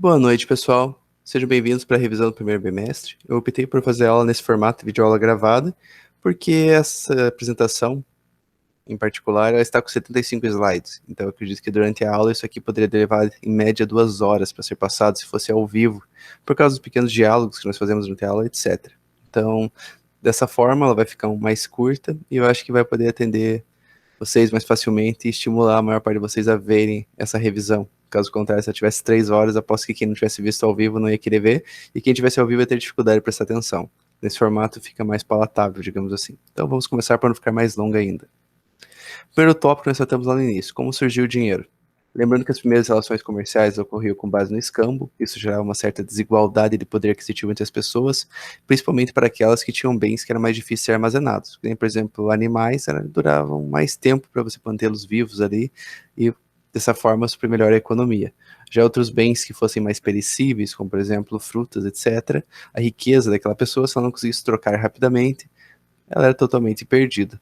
Boa noite, pessoal. Sejam bem-vindos para a revisão do primeiro bimestre. Eu optei por fazer aula nesse formato de videoaula gravada, porque essa apresentação, em particular, ela está com 75 slides. Então, eu acredito que durante a aula isso aqui poderia levar, em média, 2 horas para ser passado, se fosse ao vivo, por causa dos pequenos diálogos que nós fazemos durante a aula, etc. Então, dessa forma, ela vai ficar mais curta e eu acho que vai poder atender vocês mais facilmente e estimular a maior parte de vocês a verem essa revisão. Caso contrário, se eu tivesse 3 horas, aposto que quem não tivesse visto ao vivo não ia querer ver, e quem tivesse ao vivo ia ter dificuldade de prestar atenção. Nesse formato fica mais palatável, digamos assim. Então vamos começar para não ficar mais longo ainda. Primeiro tópico nós tratamos lá no início, como surgiu o dinheiro. Lembrando que as primeiras relações comerciais ocorriam com base no escambo, isso gerava uma certa desigualdade de poder aquisitivo entre as pessoas, principalmente para aquelas que tinham bens que eram mais difíceis de ser armazenados. Por exemplo, animais duravam mais tempo para você mantê-los vivos ali, e dessa forma suprir melhor a economia. Já outros bens que fossem mais perecíveis, como por exemplo frutas, etc., a riqueza daquela pessoa, se ela não conseguisse trocar rapidamente, ela era totalmente perdida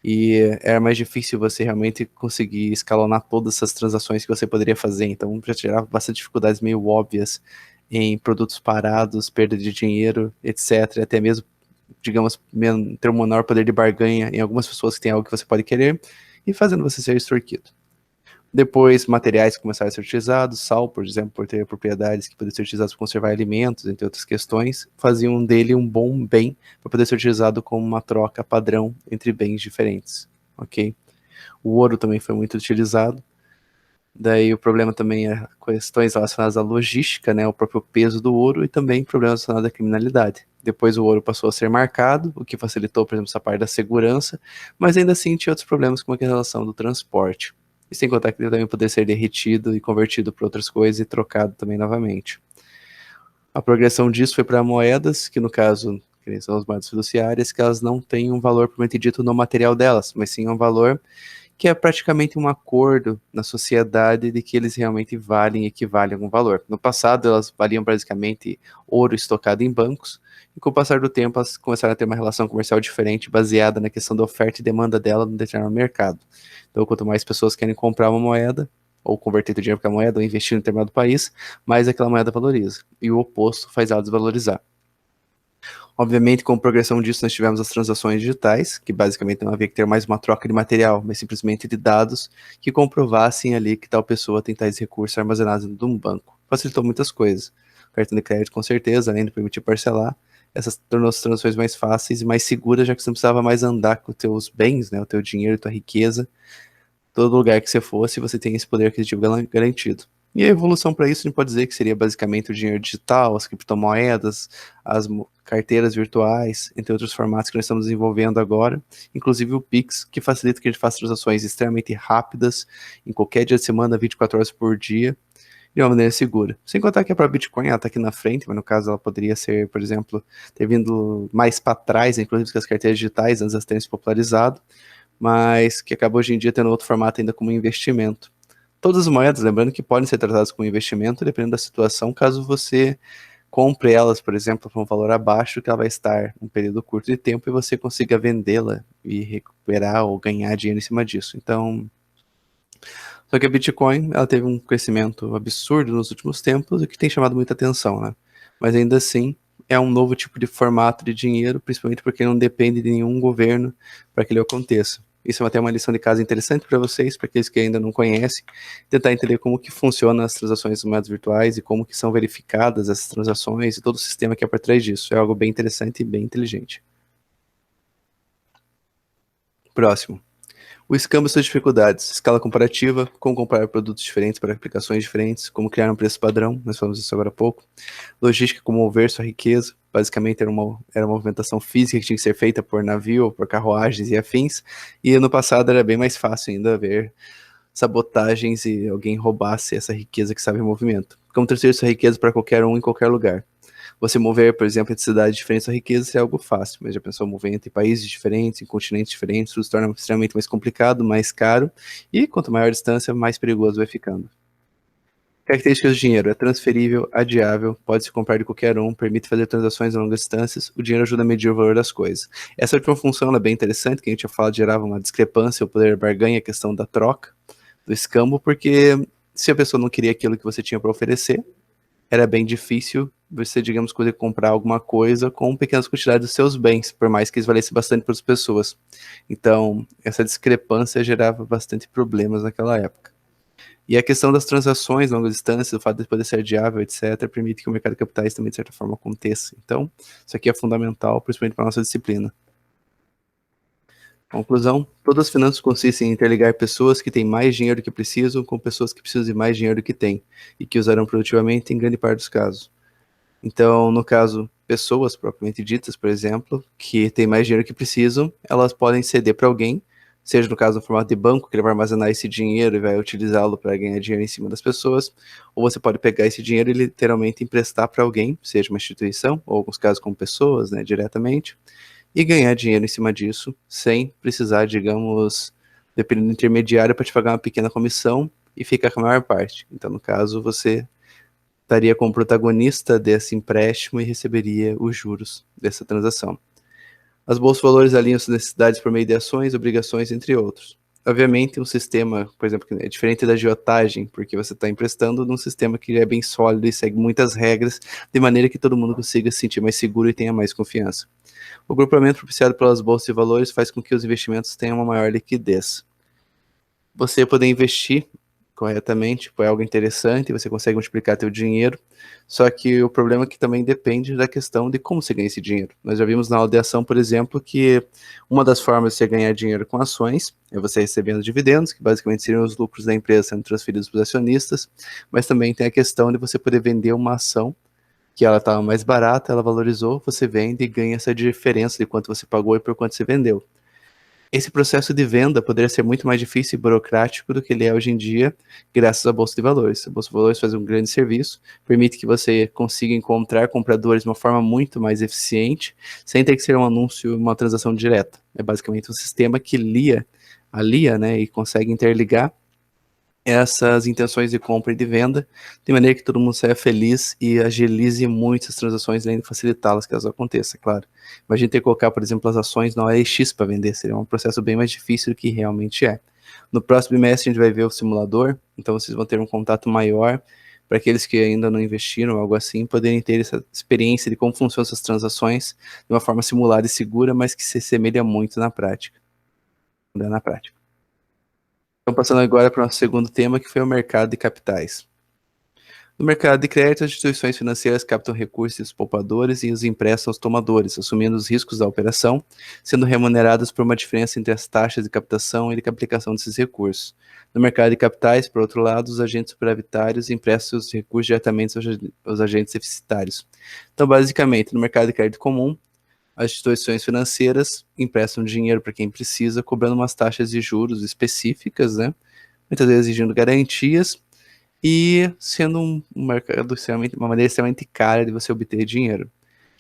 e era mais difícil você realmente conseguir escalonar todas essas transações que você poderia fazer. Então já gerava bastante dificuldades meio óbvias em produtos parados, perda de dinheiro, etc. Até mesmo, digamos, ter um menor poder de barganha em algumas pessoas que têm algo que você pode querer e fazendo você ser extorquido. Depois, materiais começaram a ser utilizados, sal, por exemplo, por ter propriedades que poderiam ser utilizadas para conservar alimentos, entre outras questões, faziam dele um bom bem para poder ser utilizado como uma troca padrão entre bens diferentes, ok? O ouro também foi muito utilizado. Daí o problema também é questões relacionadas à logística, né, o próprio peso do ouro e também problemas relacionados à criminalidade. Depois o ouro passou a ser marcado, o que facilitou, por exemplo, essa parte da segurança, mas ainda assim tinha outros problemas como a relação do transporte. E sem contar que ele também poderia ser derretido e convertido para outras coisas e trocado também novamente. A progressão disso foi para moedas, que no caso que são as moedas fiduciárias, que elas não têm um valor propriamente dito no material delas, mas sim um valor que é praticamente um acordo na sociedade de que eles realmente valem e equivalem a algum valor. No passado, elas valiam basicamente ouro estocado em bancos, e com o passar do tempo, elas começaram a ter uma relação comercial diferente, baseada na questão da oferta e demanda dela no determinado mercado. Então, quanto mais pessoas querem comprar uma moeda, ou converter o dinheiro para moeda, ou investir em determinado país, mais aquela moeda valoriza. E o oposto faz ela desvalorizar. Obviamente, com a progressão disso, nós tivemos as transações digitais, que basicamente não havia que ter mais uma troca de material, mas simplesmente de dados que comprovassem ali que tal pessoa tem tais recursos armazenados dentro de um banco. Facilitou muitas coisas. O cartão de crédito, com certeza, além de permitir parcelar, essas tornou as transações mais fáceis e mais seguras, já que você não precisava mais andar com os teus bens, né, o teu dinheiro, a tua riqueza, todo lugar que você fosse, você tem esse poder aquisitivo garantido. E a evolução para isso a gente pode dizer que seria basicamente o dinheiro digital, as criptomoedas, as carteiras virtuais, entre outros formatos que nós estamos desenvolvendo agora, inclusive o Pix, que facilita que a gente faça transações extremamente rápidas, em qualquer dia de semana, 24 horas por dia, de uma maneira segura. Sem contar que a própria Bitcoin está aqui na frente, mas no caso ela poderia ser, por exemplo, ter vindo mais para trás, inclusive que as carteiras digitais, antes de terem se popularizado, mas que acaba hoje em dia tendo outro formato ainda como investimento. Todas as moedas, lembrando que podem ser tratadas como investimento, dependendo da situação, caso você compre elas, por exemplo, por um valor abaixo, que ela vai estar um período curto de tempo e você consiga vendê-la e recuperar ou ganhar dinheiro em cima disso. Então, só que a Bitcoin, ela teve um crescimento absurdo nos últimos tempos, o que tem chamado muita atenção, né? Mas ainda assim, é um novo tipo de formato de dinheiro, principalmente porque não depende de nenhum governo para que ele aconteça. Isso é até uma lição de casa interessante para vocês, para aqueles que ainda não conhecem, tentar entender como que funcionam as transações de moedas virtuais e como que são verificadas essas transações e todo o sistema que é por trás disso. É algo bem interessante e bem inteligente. Próximo. O escambo e suas dificuldades, escala comparativa, como comparar produtos diferentes para aplicações diferentes, como criar um preço padrão, nós falamos isso agora há pouco, logística, como mover sua riqueza, basicamente era uma movimentação física que tinha que ser feita por navio, por carruagens e afins, e no passado era bem mais fácil ainda ver sabotagens e alguém roubasse essa riqueza que estava em movimento. Como transferir sua riqueza para qualquer um em qualquer lugar. Você mover, por exemplo, entre cidades diferentes a riqueza é algo fácil, mas já pensou mover entre países diferentes, em continentes diferentes, isso se torna extremamente mais complicado, mais caro, e quanto maior a distância, mais perigoso vai ficando. Características do dinheiro: é transferível, adiável, pode se comprar de qualquer um, permite fazer transações a longas distâncias, o dinheiro ajuda a medir o valor das coisas. Essa última função é bem interessante, que a gente já fala, gerava uma discrepância, o poder de barganha, a questão da troca, do escambo, porque se a pessoa não queria aquilo que você tinha para oferecer, era bem difícil você, digamos, poder comprar alguma coisa com pequenas quantidades dos seus bens, por mais que eles valessem bastante para as pessoas. Então, essa discrepância gerava bastante problemas naquela época. E a questão das transações longa distância, o fato de poder ser adiável, etc., permite que o mercado de capitais também, de certa forma, aconteça. Então, isso aqui é fundamental, principalmente para a nossa disciplina. Conclusão: todas as finanças consistem em interligar pessoas que têm mais dinheiro do que precisam com pessoas que precisam de mais dinheiro do que têm e que usarão produtivamente em grande parte dos casos. Então, no caso, pessoas propriamente ditas, por exemplo, que têm mais dinheiro que precisam, elas podem ceder para alguém, seja no caso no formato de banco, que ele vai armazenar esse dinheiro e vai utilizá-lo para ganhar dinheiro em cima das pessoas, ou você pode pegar esse dinheiro e literalmente emprestar para alguém, seja uma instituição, ou alguns casos com pessoas, né, diretamente, e ganhar dinheiro em cima disso, sem precisar, digamos, dependendo do intermediário para te pagar uma pequena comissão e ficar com a maior parte. Então, no caso, você estaria como protagonista desse empréstimo e receberia os juros dessa transação. As bolsas de valores alinham suas necessidades por meio de ações, obrigações, entre outros. Obviamente, um sistema, por exemplo, que é diferente da agiotagem, porque você está emprestando num sistema que é bem sólido e segue muitas regras, de maneira que todo mundo consiga se sentir mais seguro e tenha mais confiança. O grupamento propiciado pelas bolsas de valores faz com que os investimentos tenham uma maior liquidez. Você poder investir corretamente, tipo, é algo interessante, você consegue multiplicar teu dinheiro, só que o problema é que também depende da questão de como você ganha esse dinheiro. Nós já vimos na aula de ação, por exemplo, que uma das formas de você ganhar dinheiro com ações é você recebendo dividendos, que basicamente seriam os lucros da empresa sendo transferidos para os acionistas, mas também tem a questão de você poder vender uma ação que ela estava mais barata, ela valorizou, você vende e ganha essa diferença de quanto você pagou e por quanto você vendeu. Esse processo de venda poderia ser muito mais difícil e burocrático do que ele é hoje em dia, graças à Bolsa de Valores. A Bolsa de Valores faz um grande serviço, permite que você consiga encontrar compradores de uma forma muito mais eficiente, sem ter que ser um anúncio, uma transação direta. É basicamente um sistema que alia, né, e consegue interligar essas intenções de compra e de venda, de maneira que todo mundo saia feliz e agilize muito as transações, além de facilitá-las que elas aconteçam, claro. Imagina ter que colocar, por exemplo, as ações na OLX para vender, seria um processo bem mais difícil do que realmente é. No próximo bimestre a gente vai ver o simulador, então vocês vão ter um contato maior para aqueles que ainda não investiram, algo assim, poderem ter essa experiência de como funcionam essas transações de uma forma simulada e segura, mas que se assemelha muito na prática. Na prática. Então, passando agora para o nosso segundo tema, que foi o mercado de capitais. No mercado de crédito, as instituições financeiras captam recursos dos poupadores e os emprestam aos tomadores, assumindo os riscos da operação, sendo remuneradas por uma diferença entre as taxas de captação e de aplicação desses recursos. No mercado de capitais, por outro lado, os agentes superavitários emprestam os recursos diretamente aos agentes deficitários. Então, basicamente, no mercado de crédito comum, as instituições financeiras emprestam dinheiro para quem precisa, cobrando umas taxas de juros específicas, né? Muitas vezes exigindo garantias e sendo um mercado uma maneira extremamente cara de você obter dinheiro.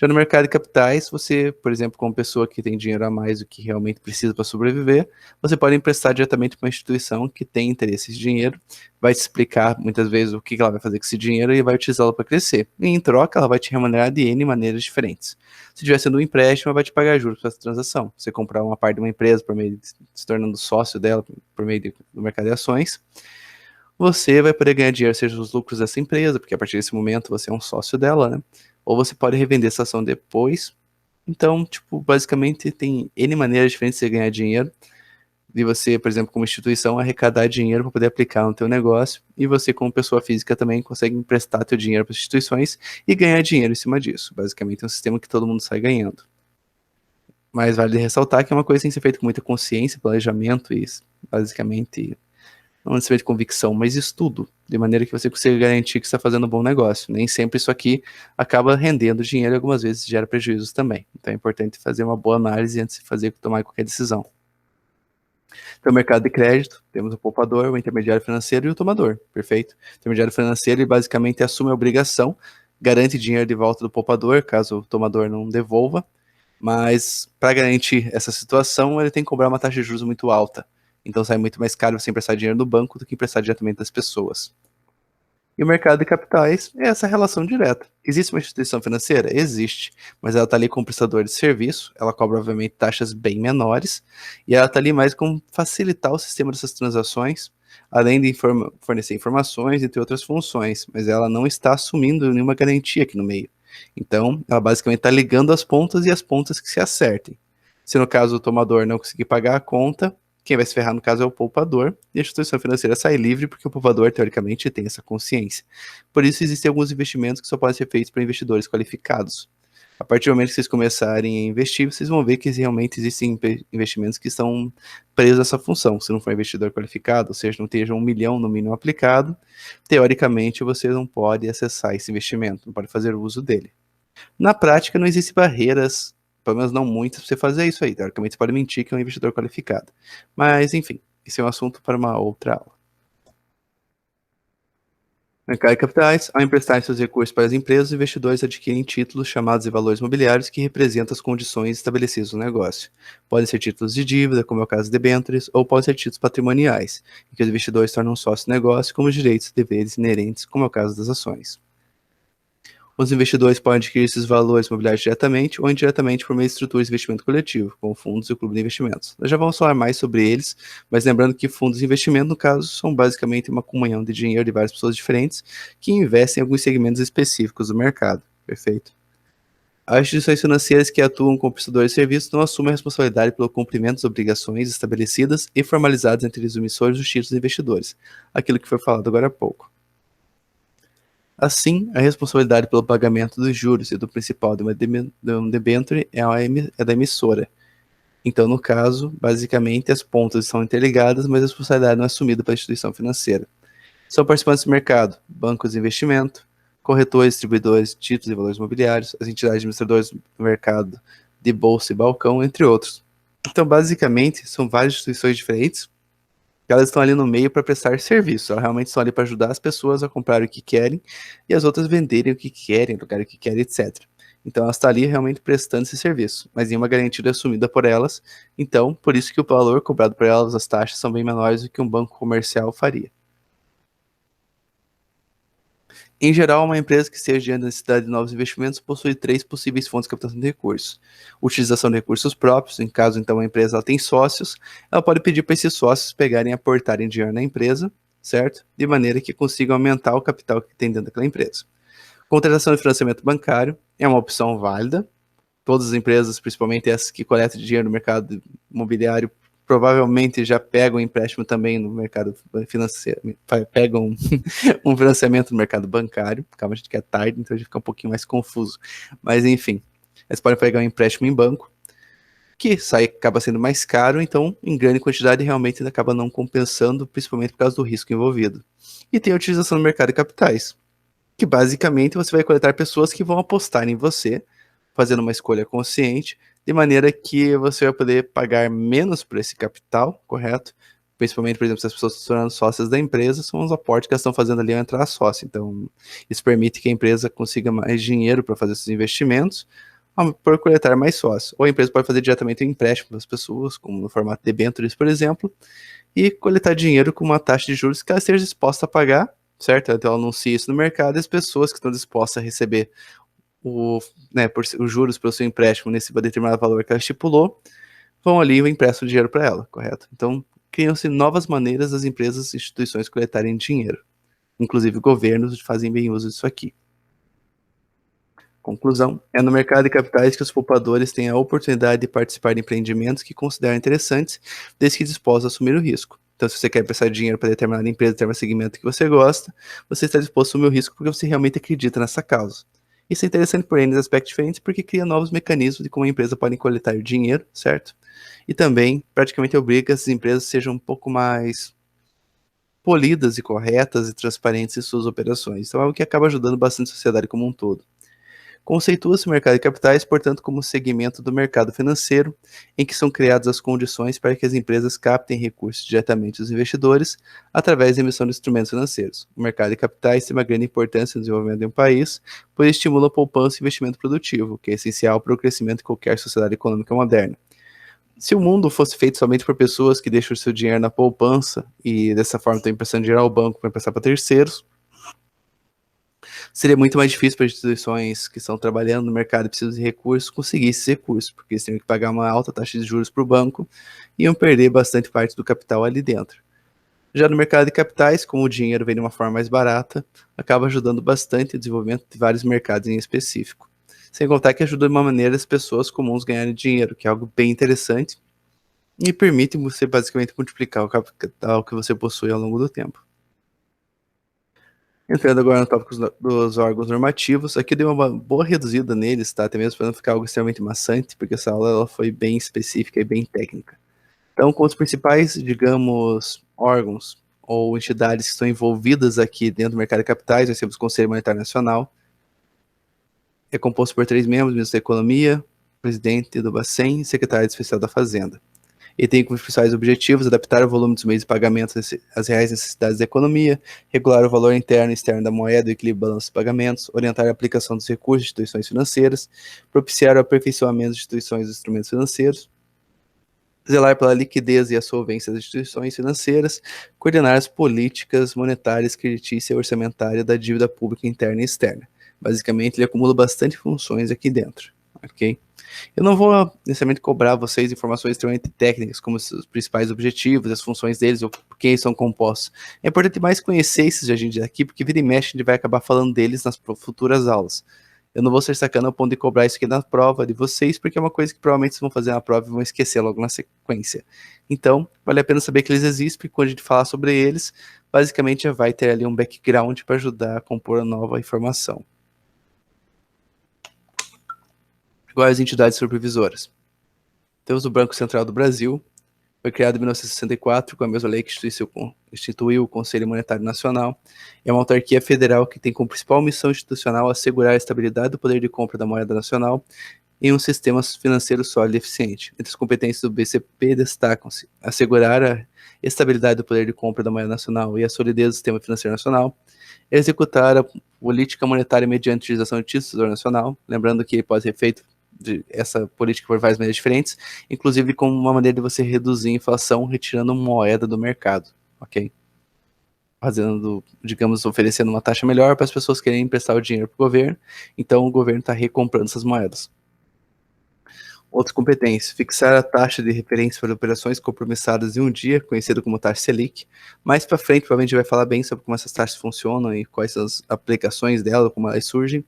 Já no mercado de capitais, você, por exemplo, como pessoa que tem dinheiro a mais do que realmente precisa para sobreviver, você pode emprestar diretamente para uma instituição que tem interesse em dinheiro, vai te explicar muitas vezes o que ela vai fazer com esse dinheiro e vai utilizá-lo para crescer. E em troca, ela vai te remunerar de N maneiras diferentes. Se estiver sendo um empréstimo, ela vai te pagar juros para essa transação. Você comprar uma parte de uma empresa por meio de se tornando sócio dela por meio do mercado de ações, você vai poder ganhar dinheiro, seja os lucros dessa empresa, porque a partir desse momento você é um sócio dela, né? Ou você pode revender essa ação depois. Então, tipo, basicamente tem N maneiras diferentes de você ganhar dinheiro. De você, por exemplo, como instituição, arrecadar dinheiro para poder aplicar no teu negócio. E você, como pessoa física, também consegue emprestar teu dinheiro para instituições e ganhar dinheiro em cima disso. Basicamente é um sistema que todo mundo sai ganhando. Mas vale ressaltar que é uma coisa que tem que ser feita com muita consciência, planejamento e basicamente não necessariamente convicção, mas estudo, de maneira que você consiga garantir que está fazendo um bom negócio. Nem sempre isso aqui acaba rendendo dinheiro e algumas vezes gera prejuízos também. Então é importante fazer uma boa análise antes de tomar qualquer decisão. Então, o mercado de crédito, temos o poupador, o intermediário financeiro e o tomador, perfeito? O intermediário financeiro, ele basicamente assume a obrigação, garante dinheiro de volta do poupador, caso o tomador não devolva, mas para garantir essa situação, ele tem que cobrar uma taxa de juros muito alta. Então sai muito mais caro você emprestar dinheiro no banco do que emprestar diretamente das pessoas. E o mercado de capitais é essa relação direta. Existe uma instituição financeira? Existe, mas ela está ali como prestador de serviço, ela cobra obviamente taxas bem menores, e ela está ali mais como facilitar o sistema dessas transações, além de fornecer informações, entre outras funções, mas ela não está assumindo nenhuma garantia aqui no meio. Então, ela basicamente está ligando as pontas e as pontas que se acertem. Se no caso o tomador não conseguir pagar a conta, quem vai se ferrar no caso é o poupador, e a instituição financeira sai livre porque o poupador, teoricamente, tem essa consciência. Por isso, existem alguns investimentos que só podem ser feitos por investidores qualificados. A partir do momento que vocês começarem a investir, vocês vão ver que realmente existem investimentos que estão presos a essa função. Se não for investidor qualificado, ou seja, não esteja 1 milhão no mínimo aplicado, teoricamente você não pode acessar esse investimento, não pode fazer uso dele. Na prática, não existem barreiras, pelo menos não muitas, para você fazer isso aí. Teoricamente, você pode mentir que é um investidor qualificado. Mas, enfim, esse é um assunto para uma outra aula. Mercado de capitais, ao emprestar seus recursos para as empresas, os investidores adquirem títulos chamados de valores mobiliários que representam as condições estabelecidas no negócio. Podem ser títulos de dívida, como é o caso de debêntures, ou podem ser títulos patrimoniais, em que os investidores tornam sócio do negócio, como os direitos e deveres inerentes, como é o caso das ações. Os investidores podem adquirir esses valores imobiliários diretamente ou indiretamente por meio de estruturas de investimento coletivo, como fundos e o clube de investimentos. Nós já vamos falar mais sobre eles, mas lembrando que fundos de investimento, no caso, são basicamente uma comunhão de dinheiro de várias pessoas diferentes que investem em alguns segmentos específicos do mercado. Perfeito? As instituições financeiras que atuam como prestadores de serviços não assumem a responsabilidade pelo cumprimento das obrigações estabelecidas e formalizadas entre os emissores dos títulos e investidores, aquilo que foi falado agora há pouco. Assim, a responsabilidade pelo pagamento dos juros e do principal de um debênture é da emissora. Então, no caso, basicamente, as pontas são interligadas, mas a responsabilidade não é assumida pela instituição financeira. São participantes do mercado, bancos de investimento, corretores, distribuidores de títulos e valores imobiliários, as entidades administradoras do mercado de bolsa e balcão, entre outros. Então, basicamente, são várias instituições diferentes, elas estão ali no meio para prestar serviço. Elas realmente estão ali para ajudar as pessoas a comprar o que querem e as outras venderem o que querem, alugar o que querem, etc. Então elas estão ali realmente prestando esse serviço, mas nenhuma garantia é assumida por elas. Então, por isso que o valor cobrado por elas, as taxas, são bem menores do que um banco comercial faria. Em geral, uma empresa que esteja diante da necessidade de novos investimentos possui 3 possíveis fontes de captação de recursos. Utilização de recursos próprios, em caso então a empresa ela tem sócios, ela pode pedir para esses sócios pegarem e aportarem dinheiro na empresa, certo? De maneira que consigam aumentar o capital que tem dentro daquela empresa. Contratação de financiamento bancário é uma opção válida. Todas as empresas, principalmente essas que coletam dinheiro no mercado imobiliário, provavelmente já pegam empréstimo também no mercado financeiro, pegam um financiamento no mercado bancário. Calma, a gente quer tarde, então a gente fica um pouquinho mais confuso. Mas enfim, eles podem pegar um empréstimo em banco, que acaba sendo mais caro, então em grande quantidade realmente acaba não compensando, principalmente por causa do risco envolvido. E tem a utilização no mercado de capitais, que basicamente você vai coletar pessoas que vão apostar em você, fazendo uma escolha consciente, de maneira que você vai poder pagar menos por esse capital, correto? Principalmente, por exemplo, se as pessoas estão se tornando sócias da empresa, são os aportes que elas estão fazendo ali ao entrar sócio. Então, isso permite que a empresa consiga mais dinheiro para fazer esses investimentos, por coletar mais sócios. Ou a empresa pode fazer diretamente um empréstimo para as pessoas, como no formato de debêntures, por exemplo, e coletar dinheiro com uma taxa de juros que ela esteja disposta a pagar, certo? Então, ela anuncia isso no mercado e as pessoas que estão dispostas a receber os juros pelo seu empréstimo nesse determinado valor que ela estipulou, vão ali e emprestam dinheiro para ela, correto? Então, criam-se novas maneiras das empresas e instituições coletarem dinheiro. Inclusive, governos fazem bem uso disso aqui. Conclusão: é no mercado de capitais que os poupadores têm a oportunidade de participar de empreendimentos que consideram interessantes, desde que dispostos a assumir o risco. Então, se você quer prestar dinheiro para determinada empresa, determinado segmento que você gosta, você está disposto a assumir o risco porque você realmente acredita nessa causa. Isso é interessante por N aspectos diferentes, porque cria novos mecanismos de como a empresa pode coletar dinheiro, certo? E também, praticamente obriga que as empresas sejam um pouco mais polidas e corretas e transparentes em suas operações. Então, é algo que acaba ajudando bastante a sociedade como um todo. Conceitua-se o mercado de capitais, portanto, como segmento do mercado financeiro, em que são criadas as condições para que as empresas captem recursos diretamente dos investidores através da emissão de instrumentos financeiros. O mercado de capitais tem uma grande importância no desenvolvimento de um país, pois estimula a poupança e investimento produtivo, que é essencial para o crescimento de qualquer sociedade econômica moderna. Se o mundo fosse feito somente por pessoas que deixam o seu dinheiro na poupança e dessa forma estão emprestando dinheiro ao banco para emprestar para terceiros, seria muito mais difícil para as instituições que estão trabalhando no mercado e precisam de recursos conseguir esses recursos, porque eles teriam que pagar uma alta taxa de juros para o banco e iam perder bastante parte do capital ali dentro. Já no mercado de capitais, como o dinheiro vem de uma forma mais barata, acaba ajudando bastante o desenvolvimento de vários mercados em específico. Sem contar que ajuda de uma maneira as pessoas comuns ganharem dinheiro, que é algo bem interessante e permite você basicamente multiplicar o capital que você possui ao longo do tempo. Entrando agora no tópico dos órgãos normativos, aqui deu uma boa reduzida neles, tá? Até mesmo para não ficar algo extremamente maçante, porque essa aula ela foi bem específica e bem técnica. Então, com os principais, digamos, órgãos ou entidades que estão envolvidas aqui dentro do mercado de capitais, nós temos o Conselho Monetário Nacional, é composto por 3 membros, ministro da Economia, presidente do Bacen e secretário especial da Fazenda. Ele tem como principais objetivos adaptar o volume dos meios de pagamento às reais necessidades da economia, regular o valor interno e externo da moeda e o equilíbrio do balanço de pagamentos, orientar a aplicação dos recursos de instituições financeiras, propiciar o aperfeiçoamento de instituições e instrumentos financeiros, zelar pela liquidez e a solvência das instituições financeiras, coordenar as políticas monetárias, creditícia e orçamentária da dívida pública interna e externa. Basicamente, ele acumula bastante funções aqui dentro, ok? Eu não vou necessariamente cobrar vocês informações extremamente técnicas, como os principais objetivos, as funções deles, ou por que eles são compostos. É importante mais conhecer esses agentes aqui, porque vira e mexe a gente vai acabar falando deles nas futuras aulas. Eu não vou ser sacana ao ponto de cobrar isso aqui na prova de vocês, porque é uma coisa que provavelmente vocês vão fazer na prova e vão esquecer logo na sequência. Então, vale a pena saber que eles existem, porque quando a gente falar sobre eles, basicamente já vai ter ali um background para ajudar a compor a nova informação. Agora as entidades supervisoras. Temos o Banco Central do Brasil, foi criado em 1964 com a mesma lei que instituiu o Conselho Monetário Nacional. É uma autarquia federal que tem como principal missão institucional assegurar a estabilidade do poder de compra da moeda nacional em um sistema financeiro sólido e eficiente. Entre as competências do BCP destacam-se assegurar a estabilidade do poder de compra da moeda nacional e a solidez do sistema financeiro nacional, executar a política monetária mediante utilização de títulos do Tesouro Nacional, lembrando que pode ser feito essa política por várias maneiras diferentes, inclusive como uma maneira de você reduzir a inflação retirando moeda do mercado, ok? Fazendo, digamos, oferecendo uma taxa melhor para as pessoas querem emprestar o dinheiro para o governo, então o governo está recomprando essas moedas. Outras competências: fixar a taxa de referência para operações compromissadas em um dia, conhecida como taxa Selic. Mais para frente, provavelmente a gente vai falar bem sobre como essas taxas funcionam e quais são as aplicações dela, como elas surgem.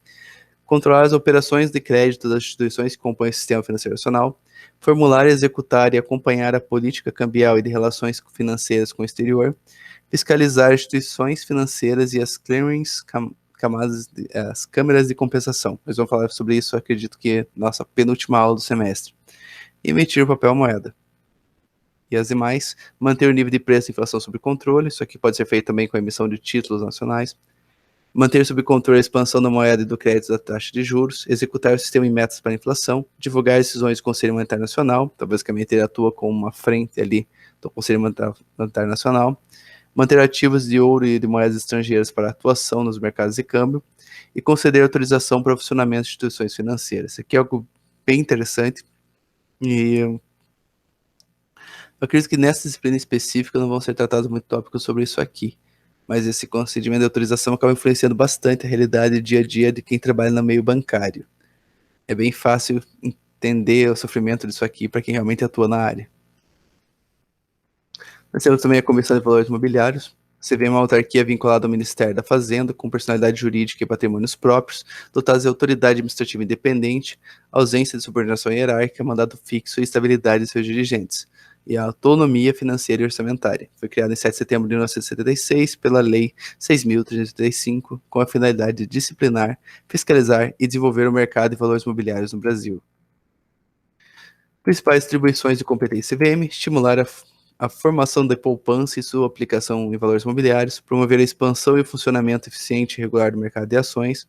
Controlar as operações de crédito das instituições que compõem o sistema financeiro nacional, formular, executar e acompanhar a política cambial e de relações financeiras com o exterior, fiscalizar instituições financeiras e as clearings, as câmeras de compensação. Nós vamos falar sobre isso, acredito que nossa penúltima aula do semestre. Emitir papel moeda. E as demais, manter o nível de preço e inflação sob controle, isso aqui pode ser feito também com a emissão de títulos nacionais, manter sob controle a expansão da moeda e do crédito da taxa de juros, executar o sistema em metas para a inflação, divulgar decisões do Conselho Monetário Nacional, então basicamente ele atua como uma frente ali do Conselho Monetário Nacional, manter ativos de ouro e de moedas estrangeiras para atuação nos mercados de câmbio e conceder autorização para o funcionamento de instituições financeiras. Isso aqui é algo bem interessante e eu acredito que nessa disciplina específica não vão ser tratados muito tópicos sobre isso aqui, mas esse concedimento de autorização acaba influenciando bastante a realidade dia a dia de quem trabalha no meio bancário. É bem fácil entender o sofrimento disso aqui para quem realmente atua na área. Nós temos também a Comissão de Valores Imobiliários. Você vê uma autarquia vinculada ao Ministério da Fazenda, com personalidade jurídica e patrimônios próprios, dotados de autoridade administrativa independente, ausência de subordinação hierárquica, mandato fixo e estabilidade de seus dirigentes, e a autonomia financeira e orçamentária. Foi criada em 7 de setembro de 1976 pela Lei 6.335, com a finalidade de disciplinar, fiscalizar e desenvolver o mercado de valores imobiliários no Brasil. Principais atribuições de competência CVM: estimular a formação da poupança e sua aplicação em valores imobiliários, promover a expansão e o funcionamento eficiente e regular do mercado de ações,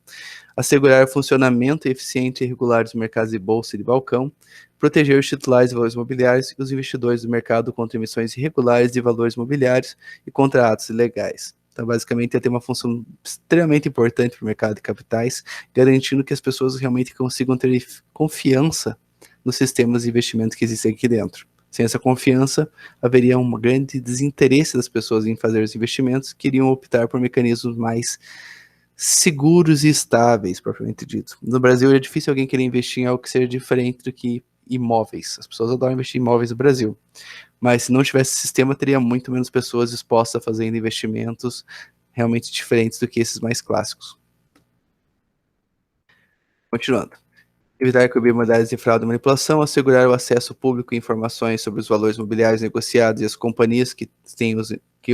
assegurar o funcionamento eficiente e regular dos mercados de bolsa e de balcão, proteger os titulares de valores imobiliários e os investidores do mercado contra emissões irregulares de valores imobiliários e contra atos ilegais. Então, basicamente, tem uma função extremamente importante para o mercado de capitais, garantindo que as pessoas realmente consigam ter confiança nos sistemas de investimento que existem aqui dentro. Sem essa confiança, haveria um grande desinteresse das pessoas em fazer os investimentos, que iriam optar por mecanismos mais seguros e estáveis, propriamente dito. No Brasil, é difícil alguém querer investir em algo que seja diferente do que imóveis. As pessoas adoram investir em imóveis no Brasil. Mas se não tivesse esse sistema, teria muito menos pessoas expostas a fazendo investimentos realmente diferentes do que esses mais clássicos. Continuando. Evitar coibir de fraude e manipulação, assegurar o acesso público a informações sobre os valores imobiliários negociados e as companhias que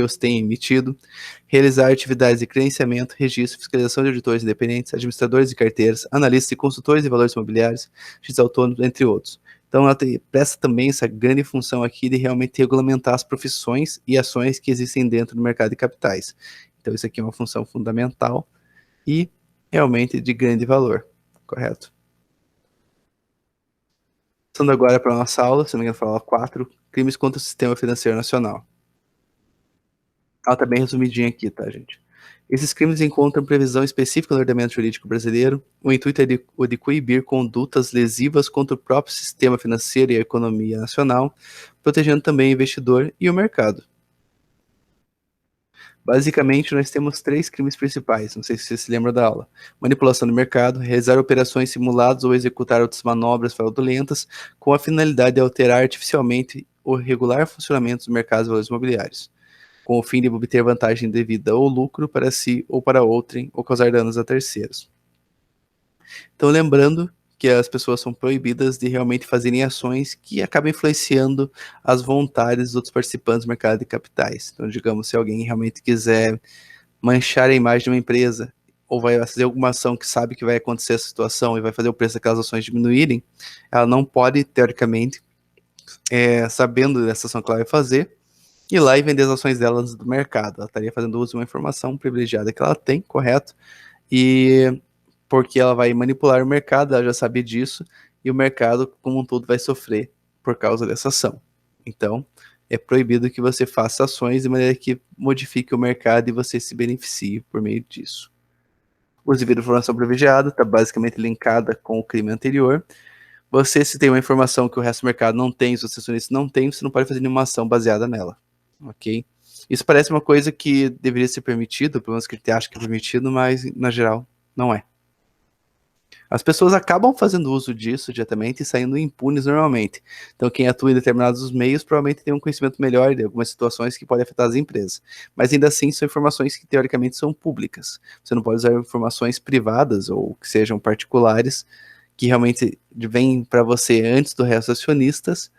os têm emitido, realizar atividades de credenciamento, registro, fiscalização de auditores independentes, administradores de carteiras, analistas e consultores de valores imobiliários, juízes autônomos, entre outros. Então, ela presta também essa grande função aqui de realmente regulamentar as profissões e ações que existem dentro do mercado de capitais. Então, isso aqui é uma função fundamental e realmente de grande valor, correto? Passando agora para a nossa aula, se não me engano, foi a aula 4, crimes contra o sistema financeiro nacional. Ela tá bem resumidinha aqui, tá, gente? Esses crimes encontram previsão específica no ordenamento jurídico brasileiro. O intuito é o de coibir condutas lesivas contra o próprio sistema financeiro e a economia nacional, protegendo também o investidor e o mercado. Basicamente, nós temos 3 crimes principais, não sei se você se lembra da aula. Manipulação do mercado, realizar operações simuladas ou executar outras manobras fraudulentas com a finalidade de alterar artificialmente o regular funcionamento dos mercados de valores imobiliários, com o fim de obter vantagem devida ou lucro para si ou para outrem ou causar danos a terceiros. Então, lembrando que as pessoas são proibidas de realmente fazerem ações que acabam influenciando as vontades dos outros participantes do mercado de capitais. Então, digamos, se alguém realmente quiser manchar a imagem de uma empresa ou vai fazer alguma ação que sabe que vai acontecer essa situação e vai fazer o preço daquelas ações diminuírem, ela não pode, teoricamente, sabendo dessa ação que ela vai fazer, ir lá e vender as ações delas do mercado. Ela estaria fazendo uso de uma informação privilegiada que ela tem, correto? E porque ela vai manipular o mercado, ela já sabe disso, e o mercado como um todo vai sofrer por causa dessa ação. Então, é proibido que você faça ações de maneira que modifique o mercado e você se beneficie por meio disso. O uso de informação privilegiada está basicamente linkada com o crime anterior. Você, se tem uma informação que o resto do mercado não tem, os acionistas não têm, você não pode fazer nenhuma ação baseada nela, ok? Isso parece uma coisa que deveria ser permitido, pelo menos que ele acha que é permitido, mas, na geral, não é. As pessoas acabam fazendo uso disso diretamente e saindo impunes normalmente. Então, quem atua em determinados meios provavelmente tem um conhecimento melhor de algumas situações que podem afetar as empresas. Mas ainda assim, são informações que teoricamente são públicas. Você não pode usar informações privadas ou que sejam particulares, que realmente vêm para você antes do resto dos acionistas,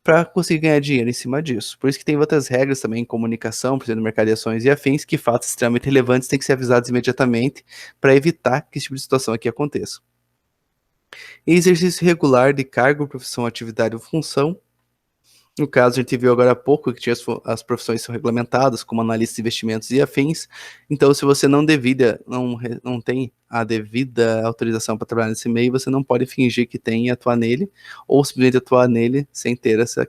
para conseguir ganhar dinheiro em cima disso. Por isso que tem outras regras também em comunicação, por exemplo, no mercado de ações e afins, que fatos extremamente relevantes têm que ser avisados imediatamente para evitar que esse tipo de situação aqui aconteça. Exercício regular de cargo, profissão, atividade ou função. No caso, a gente viu agora há pouco que tinha as profissões são regulamentadas, como analista de investimentos e afins. Então, se você não tem a devida autorização para trabalhar nesse meio, você não pode fingir que tem e atuar nele, ou simplesmente atuar nele sem ter essa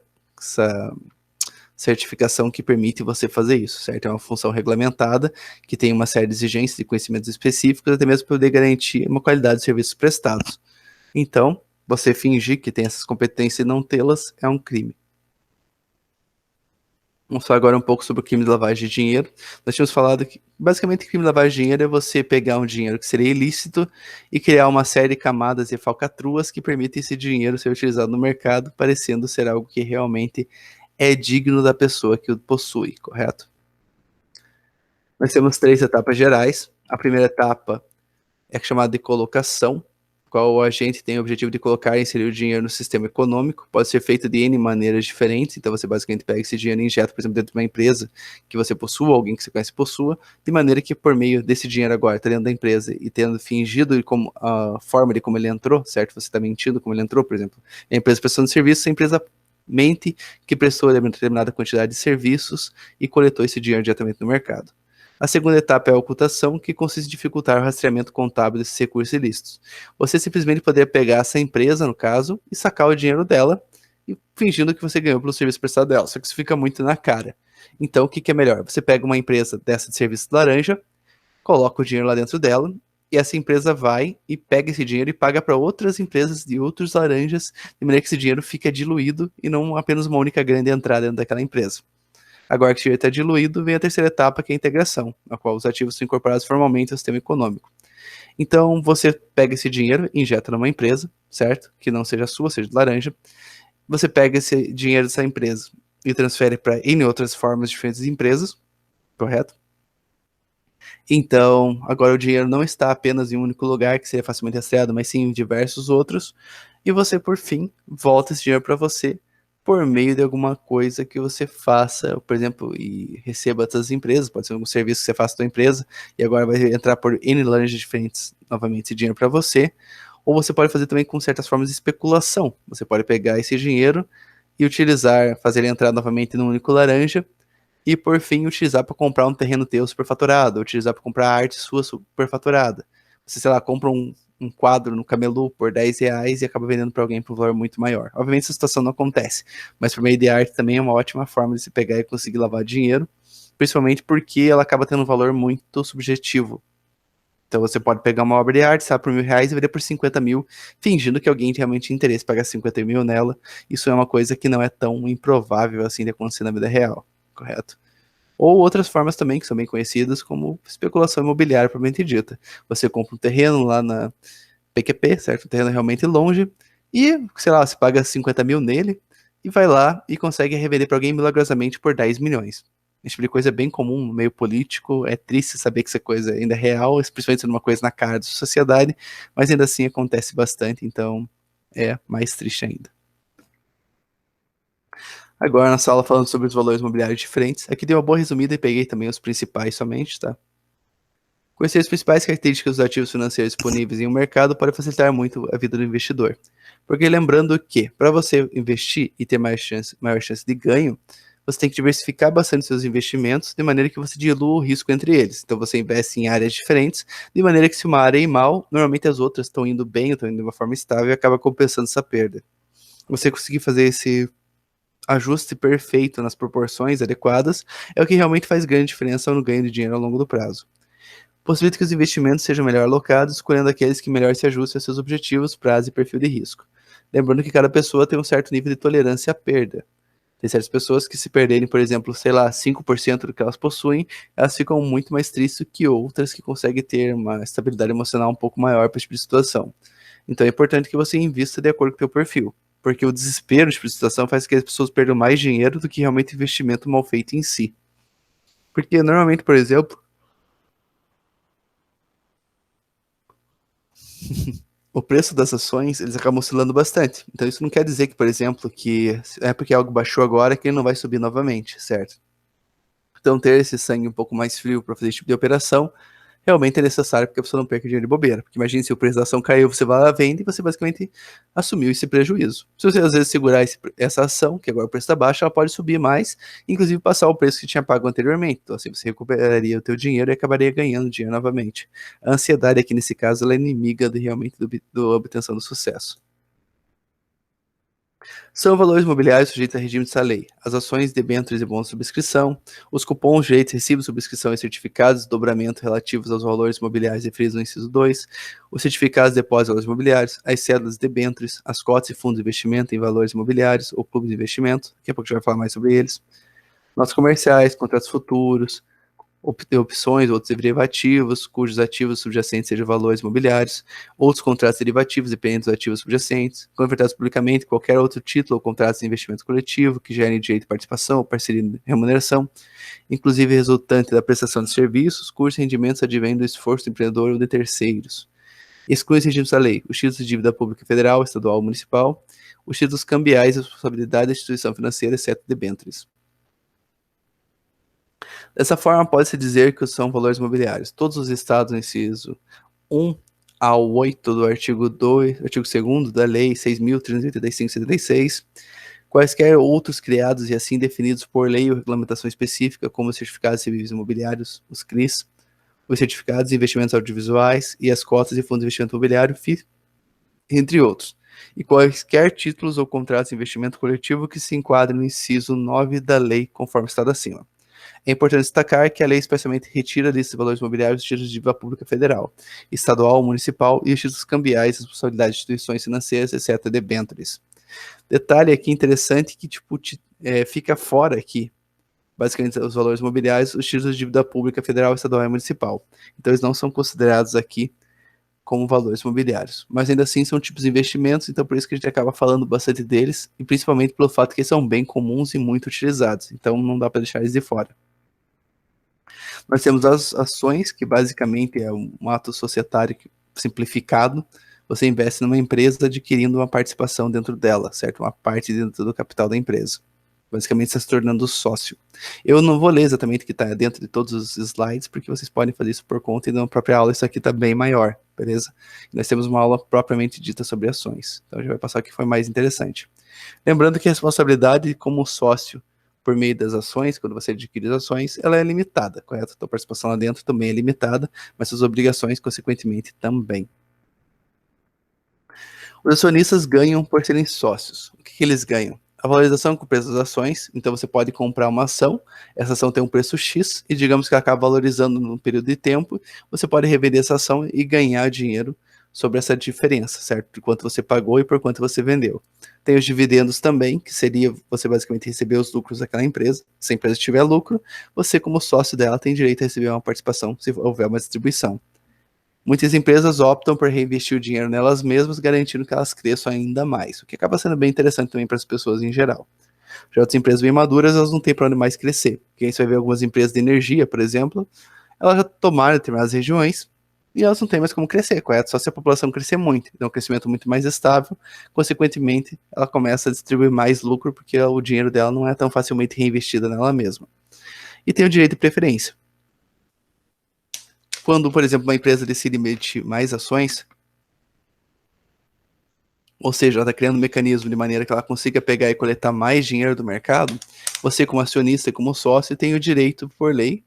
certificação que permite você fazer isso, certo? É uma função regulamentada, que tem uma série de exigências de conhecimentos específicos, até mesmo para poder garantir uma qualidade de serviços prestados. Então, você fingir que tem essas competências e não tê-las é um crime. Vamos falar agora um pouco sobre o crime de lavagem de dinheiro. Nós tínhamos falado que, basicamente, crime de lavagem de dinheiro é você pegar um dinheiro que seria ilícito e criar uma série de camadas e falcatruas que permitem esse dinheiro ser utilizado no mercado, parecendo ser algo que realmente é digno da pessoa que o possui, correto? Nós temos 3 etapas gerais. A primeira etapa é chamada de colocação, qual o agente tem o objetivo de colocar e inserir o dinheiro no sistema econômico. Pode ser feito de N maneiras diferentes, então você basicamente pega esse dinheiro e injeta, por exemplo, dentro de uma empresa que você possua, alguém que você conhece possua, de maneira que por meio desse dinheiro agora, tá dentro da empresa e tendo fingido como a forma de como ele entrou, certo? Você está mentindo como ele entrou, por exemplo. A empresa prestando serviço, a empresa mente que prestou determinada quantidade de serviços e coletou esse dinheiro diretamente no mercado. A segunda etapa é a ocultação, que consiste em dificultar o rastreamento contábil desses recursos ilícitos. Você simplesmente poderia pegar essa empresa, no caso, e sacar o dinheiro dela, e fingindo que você ganhou pelo serviço prestado dela, só que isso fica muito na cara. Então, o que é melhor? Você pega uma empresa dessa de serviço laranja, coloca o dinheiro lá dentro dela, e essa empresa vai e pega esse dinheiro e paga para outras empresas de outros laranjas, de maneira que esse dinheiro fica diluído e não apenas uma única grande entrada dentro daquela empresa. Agora que o dinheiro está diluído, vem a terceira etapa, que é a integração, na qual os ativos são incorporados formalmente ao sistema econômico. Então, você pega esse dinheiro, injeta numa empresa, certo? Que não seja sua, seja de laranja. Você pega esse dinheiro dessa empresa, e transfere para N outras formas diferentes de empresas, correto? Então, agora o dinheiro não está apenas em um único lugar que seria facilmente rastreado, mas sim em diversos outros, e você, por fim, volta esse dinheiro para você por meio de alguma coisa que você faça, por exemplo, e receba das empresas, pode ser algum serviço que você faça da empresa, e agora vai entrar por N laranjas diferentes, novamente, esse dinheiro para você, ou você pode fazer também com certas formas de especulação. Você pode pegar esse dinheiro e utilizar, fazer ele entrar novamente num único laranja, e por fim utilizar para comprar um terreno teu superfaturado, utilizar para comprar arte sua superfaturada. Você, sei lá, compra um quadro no Camelô por R$ 10 e acaba vendendo para alguém por um valor muito maior. Obviamente essa situação não acontece, mas por meio de arte também é uma ótima forma de se pegar e conseguir lavar dinheiro, principalmente porque ela acaba tendo um valor muito subjetivo. Então você pode pegar uma obra de arte, sabe, por R$ 1.000 e vender por 50 mil, fingindo que alguém tem realmente interesse em pagar 50 mil nela. Isso é uma coisa que não é tão improvável assim de acontecer na vida real, correto? Ou outras formas também, que são bem conhecidas, como especulação imobiliária, propriamente dita. Você compra um terreno lá na PQP, certo? Um terreno realmente longe, e, sei lá, você paga 50 mil nele, e vai lá e consegue revender para alguém milagrosamente por 10 milhões. Esse tipo de coisa é bem comum no meio político, é triste saber que essa coisa ainda é real, principalmente sendo uma coisa na cara da sociedade, mas ainda assim acontece bastante, então é mais triste ainda. Agora, na sala, falando sobre os valores imobiliários diferentes, aqui dei uma boa resumida e peguei também os principais somente, tá? Conhecer as principais características dos ativos financeiros disponíveis em um mercado pode facilitar muito a vida do investidor. Porque lembrando que, para você investir e ter maior chance de ganho, você tem que diversificar bastante seus investimentos, de maneira que você dilua o risco entre eles. Então você investe em áreas diferentes, de maneira que se uma área ir mal, normalmente as outras estão indo bem, estão indo de uma forma estável e acaba compensando essa perda. Você conseguir fazer esse ajuste perfeito nas proporções adequadas é o que realmente faz grande diferença no ganho de dinheiro ao longo do prazo. Possibilita que os investimentos sejam melhor alocados, escolhendo aqueles que melhor se ajustem aos seus objetivos, prazo e perfil de risco. Lembrando que cada pessoa tem um certo nível de tolerância à perda. Tem certas pessoas que, se perderem, por exemplo, sei lá, 5% do que elas possuem, elas ficam muito mais tristes que outras que conseguem ter uma estabilidade emocional um pouco maior para esse tipo de situação. Então é importante que você invista de acordo com o seu perfil, porque o desespero de tipo de situação faz com que as pessoas percam mais dinheiro do que realmente investimento mal feito em si. Porque normalmente, por exemplo, o preço das ações, eles acabam oscilando bastante. Então isso não quer dizer que, por exemplo, que é porque algo baixou agora que ele não vai subir novamente, certo? Então ter esse sangue um pouco mais frio para fazer esse tipo de operação realmente é necessário porque a pessoa não perca dinheiro de bobeira. Porque imagine se o preço da ação caiu, você vai lá, vende e você basicamente assumiu esse prejuízo. Se você às vezes segurar essa ação, que agora o preço está baixo, ela pode subir mais, inclusive passar o preço que tinha pago anteriormente. Então assim, você recuperaria o teu dinheiro e acabaria ganhando dinheiro novamente. A ansiedade aqui nesse caso, ela é inimiga realmente do obtenção do sucesso. São valores mobiliários sujeitos a regime dessa lei: as ações, debêntures e bons de subscrição, os cupons, direitos, recibos, subscrição e certificados de dobramento relativos aos valores mobiliários referidos no inciso 2, os certificados de depósito de valores mobiliários, as cédulas de debêntures, as cotas e fundos de investimento em valores mobiliários ou clubes de investimento, daqui a pouco a gente vai falar mais sobre eles, notas comerciais, contratos futuros, opções, outros derivativos, cujos ativos subjacentes sejam valores imobiliários, outros contratos derivativos dependentes dos ativos subjacentes, convertidos publicamente qualquer outro título ou contratos de investimento coletivo que gerem direito de participação ou parceria de remuneração, inclusive resultante da prestação de serviços, cujos rendimentos advêm do esforço do empreendedor ou de terceiros. Exclui os regimes da lei: os títulos de dívida pública federal, estadual ou municipal, os títulos cambiais e a responsabilidade da instituição financeira, exceto debêntures. Dessa forma, pode-se dizer que são valores mobiliários. Todos os estados, no inciso 1 ao 8 do artigo 2, artigo 2º da Lei 6.385/76, quaisquer outros criados e assim definidos por lei ou regulamentação específica, como os certificados de serviços imobiliários, os CRIs, os certificados de investimentos audiovisuais e as cotas de fundos de investimento imobiliário, FII, entre outros, e quaisquer títulos ou contratos de investimento coletivo que se enquadrem no inciso 9 da lei, conforme estado acima. É importante destacar que a lei especialmente retira a lista de valores imobiliários dos títulos de dívida pública federal, estadual, municipal e os títulos cambiais e responsabilidade de instituições financeiras, exceto debêntures. Detalhe aqui interessante que fica fora aqui, basicamente, os valores imobiliários, os títulos de dívida pública federal, estadual e municipal. Então eles não são considerados aqui como valores imobiliários. Mas ainda assim são tipos de investimentos, então por isso que a gente acaba falando bastante deles, e principalmente pelo fato que eles são bem comuns e muito utilizados, então não dá para deixar eles de fora. Nós temos as ações, que basicamente é um ato societário simplificado. Você investe numa empresa adquirindo uma participação dentro dela, certo? Uma parte dentro do capital da empresa. Basicamente, está se tornando sócio. Eu não vou ler exatamente o que está dentro de todos os slides, porque vocês podem fazer isso por conta e na própria aula isso aqui está bem maior, beleza? Nós temos uma aula propriamente dita sobre ações. Então, a gente vai passar o que foi mais interessante. Lembrando que a responsabilidade como sócio por meio das ações, quando você adquire as ações, ela é limitada, correto? Então, a participação lá dentro também é limitada, mas suas obrigações, consequentemente, também. Os acionistas ganham por serem sócios. O que eles ganham? A valorização com o preço das ações. Então, você pode comprar uma ação, essa ação tem um preço X, e digamos que ela acaba valorizando num período de tempo, você pode revender essa ação e ganhar dinheiro sobre essa diferença, certo? Por quanto você pagou e por quanto você vendeu. Tem os dividendos também, que seria você basicamente receber os lucros daquela empresa. Se a empresa tiver lucro, você, como sócio dela, tem direito a receber uma participação se houver uma distribuição. Muitas empresas optam por reinvestir o dinheiro nelas mesmas, garantindo que elas cresçam ainda mais, o que acaba sendo bem interessante também para as pessoas em geral. Já outras empresas bem maduras, elas não têm para onde mais crescer. Porque aí você vai ver algumas empresas de energia, por exemplo, elas já tomaram determinadas regiões e elas não têm mais como crescer, correto? Só se a população crescer muito. Então, um crescimento muito mais estável, consequentemente, ela começa a distribuir mais lucro, porque o dinheiro dela não é tão facilmente reinvestido nela mesma. E tem o direito de preferência. Quando, por exemplo, uma empresa decide emitir mais ações, ou seja, ela está criando um mecanismo de maneira que ela consiga pegar e coletar mais dinheiro do mercado, você, como acionista e como sócio, tem o direito, por lei,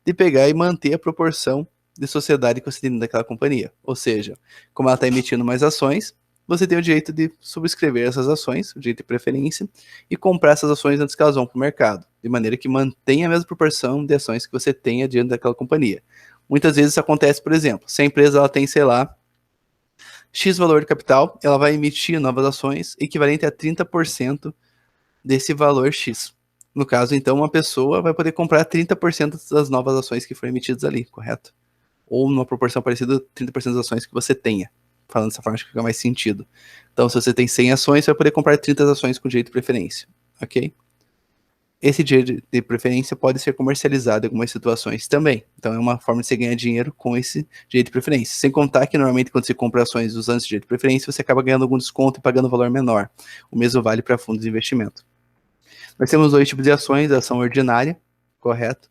de pegar e manter a proporção de sociedade que você tem daquela companhia. Ou seja, como ela está emitindo mais ações, você tem o direito de subscrever essas ações, o direito de preferência, e comprar essas ações antes que elas vão para o mercado, de maneira que mantenha a mesma proporção de ações que você tenha diante daquela companhia. Muitas vezes isso acontece, por exemplo, se a empresa ela tem, sei lá, X valor de capital, ela vai emitir novas ações equivalente a 30% desse valor X. No caso, então, uma pessoa vai poder comprar 30% das novas ações que foram emitidas ali, correto? Ou numa proporção parecida, 30% das ações que você tenha. Falando dessa forma, acho que fica mais sentido. Então, se você tem 100 ações, você vai poder comprar 30 ações com direito de preferência, ok? Esse direito de preferência pode ser comercializado em algumas situações também. Então, é uma forma de você ganhar dinheiro com esse direito de preferência. Sem contar que, normalmente, quando você compra ações usando esse direito de preferência, você acaba ganhando algum desconto e pagando um valor menor. O mesmo vale para fundos de investimento. Nós temos dois tipos de ações: a ação ordinária, correto?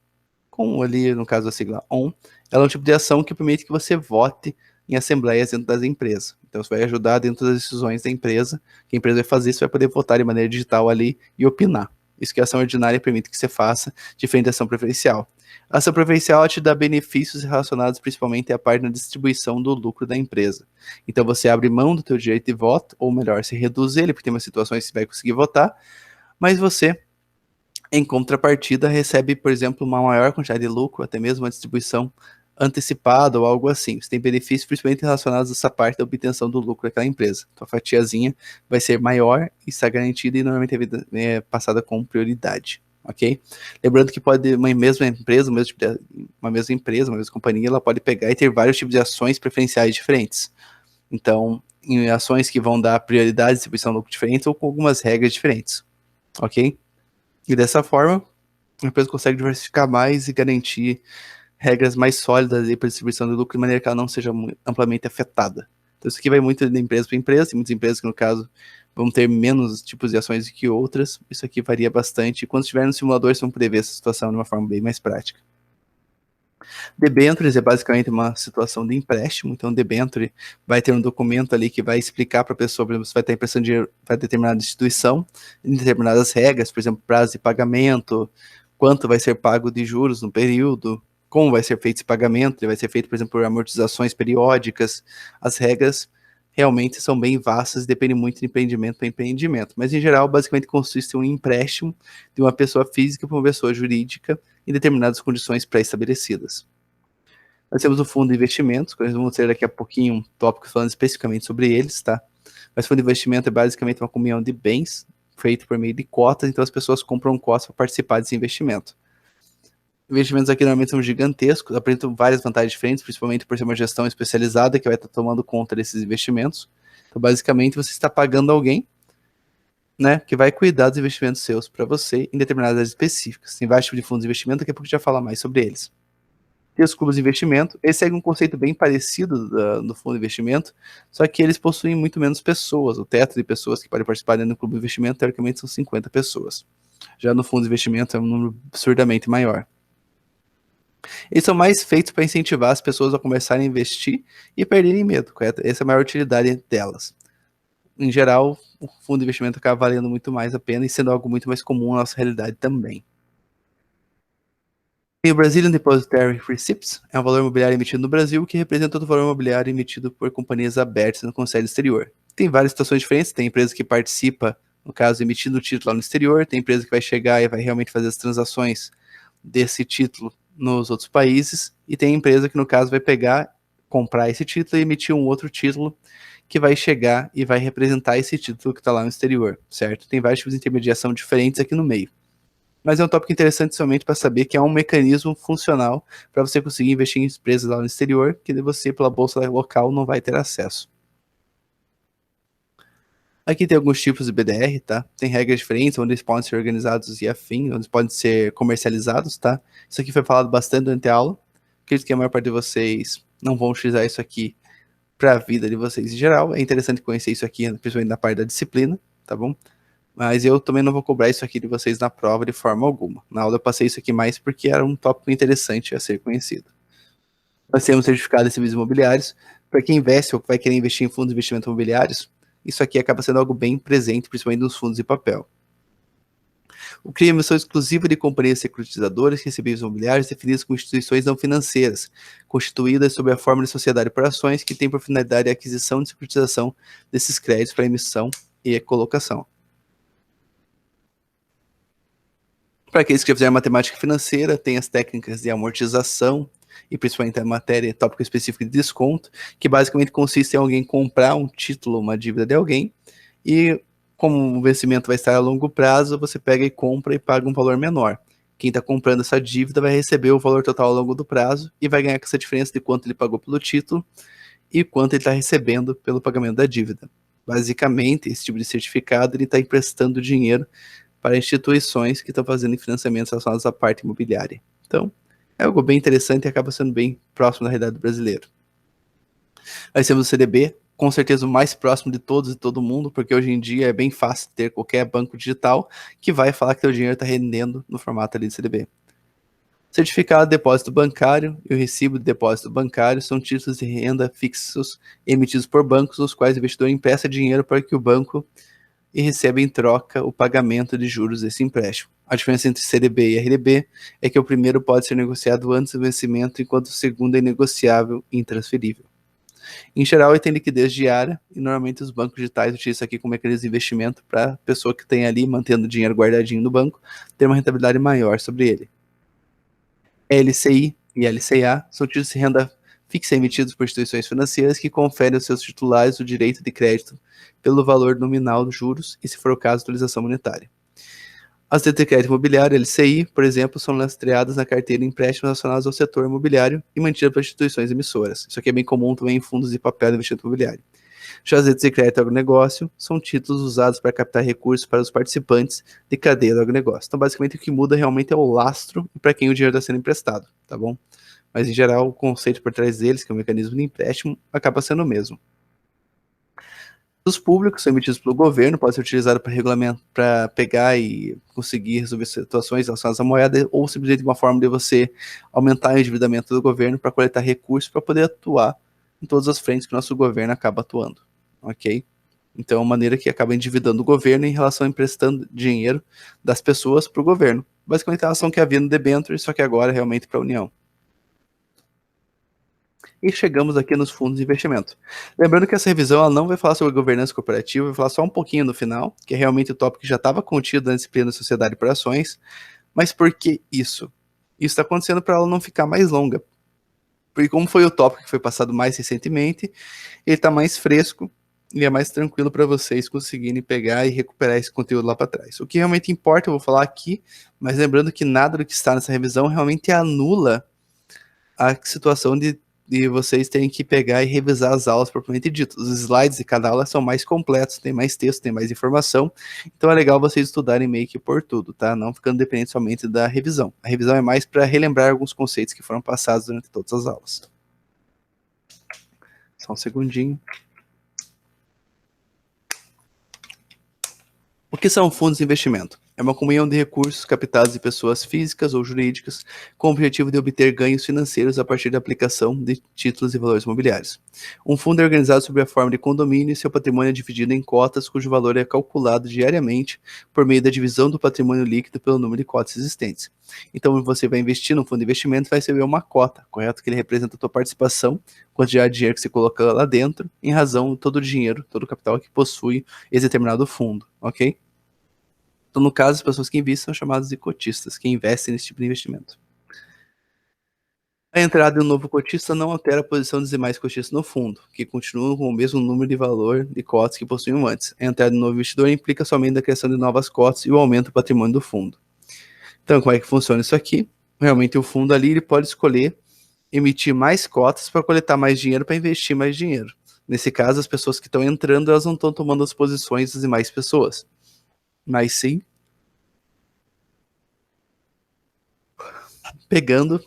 Com ali, no caso, a sigla ON. Ela é um tipo de ação que permite que você vote em assembleias dentro das empresas. Então, isso vai ajudar dentro das decisões da empresa. Que a empresa vai fazer, você vai poder votar de maneira digital ali e opinar. Isso que a ação ordinária permite que você faça, diferente da ação preferencial. A ação preferencial te dá benefícios relacionados principalmente à parte da distribuição do lucro da empresa. Então, você abre mão do teu direito de voto, ou melhor, se reduz ele, porque tem umas situações que você vai conseguir votar, mas você, em contrapartida, recebe, por exemplo, uma maior quantidade de lucro, até mesmo uma distribuição antecipada ou algo assim. Você tem benefícios principalmente relacionados a essa parte da obtenção do lucro daquela empresa. Então, a fatiazinha vai ser maior e está garantida e normalmente é passada com prioridade, ok? Lembrando que pode uma mesma empresa, uma mesma companhia, ela pode pegar e ter vários tipos de ações preferenciais diferentes. Então, em ações que vão dar prioridade, distribuição de lucro diferentes ou com algumas regras diferentes, ok? E dessa forma, a empresa consegue diversificar mais e garantir regras mais sólidas para distribuição de lucro de maneira que ela não seja amplamente afetada. Então isso aqui vai muito de empresa para empresa, tem muitas empresas que no caso vão ter menos tipos de ações do que outras, isso aqui varia bastante, e quando estiver no simulador vocês vão prever essa situação de uma forma bem mais prática. Debentures é basicamente uma situação de empréstimo, então debenture vai ter um documento ali que vai explicar para a pessoa, por exemplo, se vai estar emprestando dinheiro para determinada instituição, em determinadas regras, por exemplo, prazo de pagamento, quanto vai ser pago de juros no período, como vai ser feito esse pagamento, ele vai ser feito, por exemplo, por amortizações periódicas. As regras realmente são bem vastas e dependem muito de empreendimento para empreendimento, mas em geral basicamente consiste em um empréstimo de uma pessoa física para uma pessoa jurídica em determinadas condições pré-estabelecidas. Nós temos o fundo de investimentos, que nós vamos ter daqui a pouquinho um tópico falando especificamente sobre eles, tá? Mas fundo de investimento é basicamente uma comunhão de bens feito por meio de cotas, então as pessoas compram cotas para participar desse investimento. Investimentos aqui normalmente são gigantescos, apresentam várias vantagens diferentes, principalmente por ser uma gestão especializada que vai estar tomando conta desses investimentos. Então, basicamente, você está pagando alguém, né, que vai cuidar dos investimentos seus para você em determinadas áreas específicas. Tem vários tipos de fundos de investimento, daqui a pouco a gente vai falar mais sobre eles. Tem os clubes de investimento, esse segue um conceito bem parecido do fundo de investimento, só que eles possuem muito menos pessoas. O teto de pessoas que podem participar dentro do clube de investimento, teoricamente, são 50 pessoas. Já no fundo de investimento é um número absurdamente maior. Eles são mais feitos para incentivar as pessoas a começarem a investir e perderem medo, correto? Essa é a maior utilidade delas. Em geral, o fundo de investimento acaba valendo muito mais a pena e sendo algo muito mais comum na nossa realidade também. E o Brazilian Depositary Receipts é um valor imobiliário emitido no Brasil que representa todo o valor imobiliário emitido por companhias abertas com sede exterior. Tem várias situações diferentes, tem empresa que participa, no caso, emitindo o título lá no exterior, tem empresa que vai chegar e vai realmente fazer as transações desse título nos outros países, e tem empresa que, no caso, vai pegar, comprar esse título e emitir um outro título que vai chegar e vai representar esse título que está lá no exterior, certo? Tem vários tipos de intermediação diferentes aqui no meio. Mas é um tópico interessante somente para saber que é um mecanismo funcional para você conseguir investir em empresas lá no exterior, que você, pela bolsa local, não vai ter acesso. Aqui tem alguns tipos de BDR, tá? Tem regras diferentes, onde eles podem ser organizados e afim, onde eles podem ser comercializados, tá? Isso aqui foi falado bastante durante a aula. Acredito que a maior parte de vocês não vão utilizar isso aqui para a vida de vocês em geral. É interessante conhecer isso aqui, principalmente na parte da disciplina, tá bom? Mas eu também não vou cobrar isso aqui de vocês na prova de forma alguma. Na aula eu passei isso aqui mais porque era um tópico interessante a ser conhecido. Nós temos certificado de serviços imobiliários. Para quem investe ou vai querer investir em fundos de investimento imobiliários, isso aqui acaba sendo algo bem presente, principalmente nos fundos de papel. O CRI é emissão exclusiva de companhias securitizadoras que recebem imobiliários definidas como instituições não financeiras, constituídas sob a forma de sociedade por ações, que tem por finalidade a aquisição e securitização desses créditos para emissão e colocação. Para aqueles que já fizeram matemática financeira, tem as técnicas de amortização e principalmente a matéria tópico específico de desconto, que basicamente consiste em alguém comprar um título, uma dívida de alguém, e como o vencimento vai estar a longo prazo, você pega e compra e paga um valor menor. Quem está comprando essa dívida vai receber o valor total ao longo do prazo e vai ganhar com essa diferença de quanto ele pagou pelo título e quanto ele está recebendo pelo pagamento da dívida. Basicamente, esse tipo de certificado ele está emprestando dinheiro para instituições que estão fazendo financiamentos relacionados à parte imobiliária. Então, é algo bem interessante e acaba sendo bem próximo da realidade do brasileiro. Nós temos o CDB, com certeza o mais próximo de todos e todo mundo, porque hoje em dia é bem fácil ter qualquer banco digital que vai falar que seu dinheiro está rendendo no formato ali de CDB. Certificado de depósito bancário e o recibo de depósito bancário são títulos de renda fixos emitidos por bancos, nos quais o investidor empresta dinheiro para que o banco e recebe em troca o pagamento de juros desse empréstimo. A diferença entre CDB e RDB é que o primeiro pode ser negociado antes do vencimento, enquanto o segundo é negociável e intransferível. Em geral, ele tem liquidez diária e normalmente os bancos digitais utilizam isso aqui como mecanismo de investimento para a pessoa que tem ali, mantendo o dinheiro guardadinho no banco, ter uma rentabilidade maior sobre ele. LCI e LCA são títulos de renda fixa emitidos por instituições financeiras que conferem aos seus titulares o direito de crédito pelo valor nominal dos juros e, se for o caso, atualização monetária. As letras de crédito imobiliário, LCI, por exemplo, são lastreadas na carteira de empréstimos relacionados ao setor imobiliário e mantidas por instituições emissoras. Isso aqui é bem comum também em fundos de papel de investimento imobiliário. Já as letras de crédito agronegócio são títulos usados para captar recursos para os participantes de cadeia do agronegócio. Então, basicamente, o que muda realmente é o lastro e para quem o dinheiro está sendo emprestado, tá bom? Mas, em geral, o conceito por trás deles, que é o mecanismo de empréstimo, acaba sendo o mesmo. Os públicos são emitidos pelo governo, pode ser utilizado para regulamento, para pegar e conseguir resolver situações relacionadas à moeda, ou simplesmente uma forma de você aumentar o endividamento do governo para coletar recursos para poder atuar em todas as frentes que o nosso governo acaba atuando, ok? Então, é uma maneira que acaba endividando o governo em relação a emprestando dinheiro das pessoas para o governo. Basicamente, a relação que havia no debênture, só que agora realmente para a União. E chegamos aqui nos fundos de investimento. Lembrando que essa revisão ela não vai falar sobre governança corporativa, vai falar só um pouquinho no final, que é realmente o tópico que já estava contido na disciplina Sociedade por Ações. Mas por que isso? Isso está acontecendo para ela não ficar mais longa. Porque como foi o tópico que foi passado mais recentemente, ele está mais fresco e é mais tranquilo para vocês conseguirem pegar e recuperar esse conteúdo lá para trás. O que realmente importa, eu vou falar aqui, mas lembrando que nada do que está nessa revisão realmente anula a situação de vocês terem que pegar e revisar as aulas propriamente dito. Os slides de cada aula são mais completos, tem mais texto, tem mais informação, então é legal vocês estudarem meio que por tudo, tá? Não ficando dependente somente da revisão. A revisão é mais para relembrar alguns conceitos que foram passados durante todas as aulas. Só um segundinho. O que são fundos de investimento? É uma comunhão de recursos captados de pessoas físicas ou jurídicas com o objetivo de obter ganhos financeiros a partir da aplicação de títulos e valores imobiliários. Um fundo é organizado sob a forma de condomínio e seu patrimônio é dividido em cotas cujo valor é calculado diariamente por meio da divisão do patrimônio líquido pelo número de cotas existentes. Então, você vai investir no fundo de investimento e vai receber uma cota, correto? Que ele representa a tua participação, quantidade de dinheiro que você coloca lá dentro, em razão de todo o dinheiro, todo o capital que possui esse determinado fundo, ok? Então, no caso, as pessoas que investem são chamadas de cotistas, que investem nesse tipo de investimento. A entrada de um novo cotista não altera a posição dos demais cotistas no fundo, que continuam com o mesmo número de valor de cotas que possuíam antes. A entrada de um novo investidor implica somente a criação de novas cotas e o aumento do patrimônio do fundo. Então, como é que funciona isso aqui? Realmente, o fundo ali ele pode escolher emitir mais cotas para coletar mais dinheiro para investir mais dinheiro. Nesse caso, as pessoas que estão entrando, elas não estão tomando as posições das demais pessoas, mas sim pegando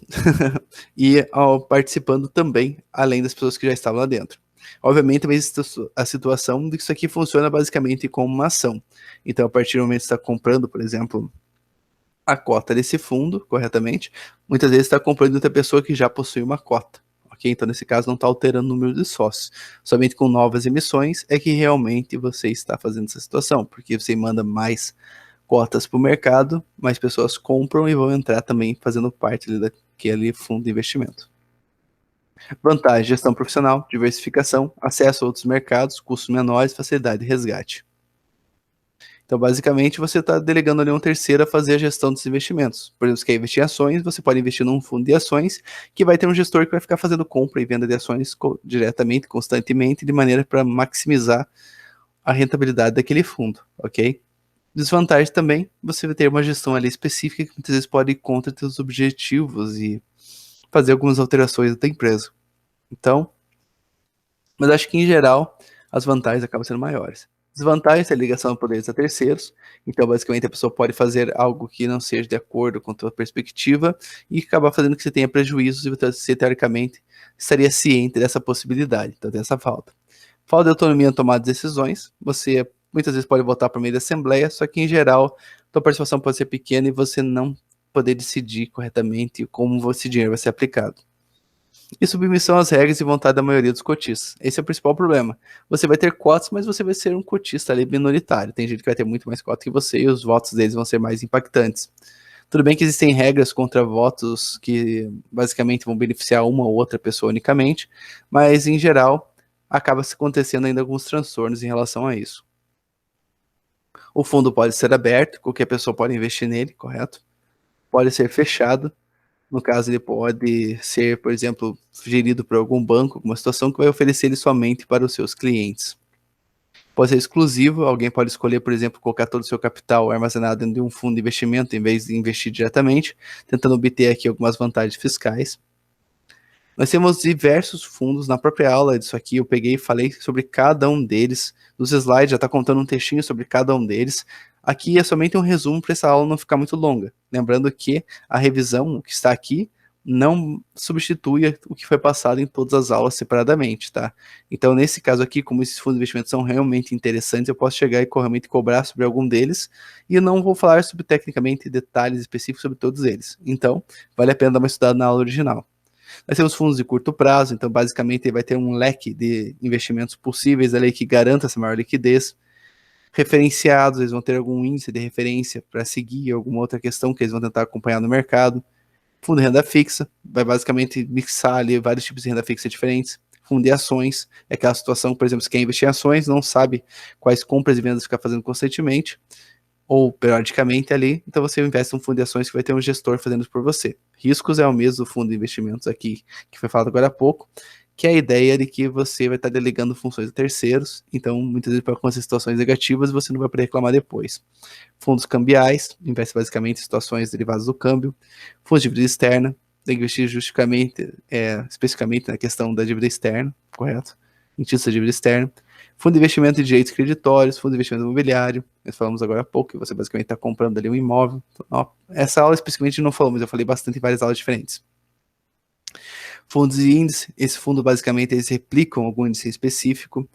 e participando também, além das pessoas que já estavam lá dentro. Obviamente, também existe a situação de que isso aqui funciona basicamente como uma ação. Então, a partir do momento que você está comprando, por exemplo, a cota desse fundo, corretamente, muitas vezes está comprando outra pessoa que já possui uma cota. Ok? Então, nesse caso, não está alterando o número de sócios. Somente com novas emissões é que realmente você está fazendo essa situação, porque você manda mais cotas para o mercado, mais pessoas compram e vão entrar também fazendo parte daquele fundo de investimento. Vantagem: gestão profissional, diversificação, acesso a outros mercados, custos menores, facilidade de resgate. Então, basicamente, você está delegando ali um terceiro a fazer a gestão dos investimentos. Por exemplo, você quer investir em ações, você pode investir num fundo de ações que vai ter um gestor que vai ficar fazendo compra e venda de ações diretamente, constantemente, de maneira para maximizar a rentabilidade daquele fundo, ok? Desvantagem também, você vai ter uma gestão ali específica que muitas vezes pode ir contra seus objetivos e fazer algumas alterações da empresa. Então, mas acho que em geral as vantagens acabam sendo maiores. Desvantagem é a ligação de poderes a terceiros, então basicamente a pessoa pode fazer algo que não seja de acordo com a tua perspectiva e acabar fazendo que você tenha prejuízos e você teoricamente estaria ciente dessa possibilidade, então tem essa falta. Falta de autonomia na tomada de decisões, você muitas vezes pode votar por meio da assembleia, só que em geral a participação pode ser pequena e você não poder decidir corretamente como esse dinheiro vai ser aplicado. E submissão às regras e vontade da maioria dos cotistas. Esse é o principal problema. Você vai ter cotas, mas você vai ser um cotista ali minoritário. Tem gente que vai ter muito mais cotas que você e os votos deles vão ser mais impactantes. Tudo bem que existem regras contra votos que basicamente vão beneficiar uma ou outra pessoa unicamente, mas em geral acaba se acontecendo ainda alguns transtornos em relação a isso. O fundo pode ser aberto, qualquer pessoa pode investir nele, correto? Pode ser fechado, no caso ele pode ser, por exemplo, gerido por algum banco, alguma situação que vai oferecer ele somente para os seus clientes. Pode ser exclusivo, alguém pode escolher, por exemplo, colocar todo o seu capital armazenado dentro de um fundo de investimento em vez de investir diretamente, tentando obter aqui algumas vantagens fiscais. Nós temos diversos fundos, na própria aula disso aqui eu peguei e falei sobre cada um deles, nos slides já está contando um textinho sobre cada um deles. Aqui é somente um resumo para essa aula não ficar muito longa. Lembrando que a revisão que está aqui não substitui o que foi passado em todas as aulas separadamente, tá? Então, nesse caso aqui, como esses fundos de investimento são realmente interessantes, eu posso chegar e realmente cobrar sobre algum deles, e eu não vou falar sobre, tecnicamente, detalhes específicos sobre todos eles. Então, vale a pena dar uma estudada na aula original. Nós temos fundos de curto prazo, então basicamente vai ter um leque de investimentos possíveis ali que garanta essa maior liquidez. Referenciados, eles vão ter algum índice de referência para seguir alguma outra questão que eles vão tentar acompanhar no mercado. Fundo de renda fixa, vai basicamente mixar ali vários tipos de renda fixa diferentes. Fundo de ações, é aquela situação, por exemplo, você quer investir em ações, não sabe quais compras e vendas ficar fazendo constantemente, ou periodicamente ali, então você investe em um fundo de ações que vai ter um gestor fazendo isso por você. Riscos é o mesmo do fundo de investimentos aqui, que foi falado agora há pouco, que é a ideia de que você vai estar delegando funções a terceiros, então muitas vezes para acontecer situações negativas você não vai poder reclamar depois. Fundos cambiais, investe basicamente em situações derivadas do câmbio. Fundos de dívida externa, tem que investir especificamente na questão da dívida externa, correto? Em títulos de dívida externa. Fundo de investimento de direitos creditórios, fundo de investimento imobiliário, nós falamos agora há pouco, que você basicamente está comprando ali um imóvel. Então, ó, essa aula especificamente não falou, mas eu falei bastante em várias aulas diferentes. Fundos de índice, esse fundo basicamente eles replicam algum índice específico.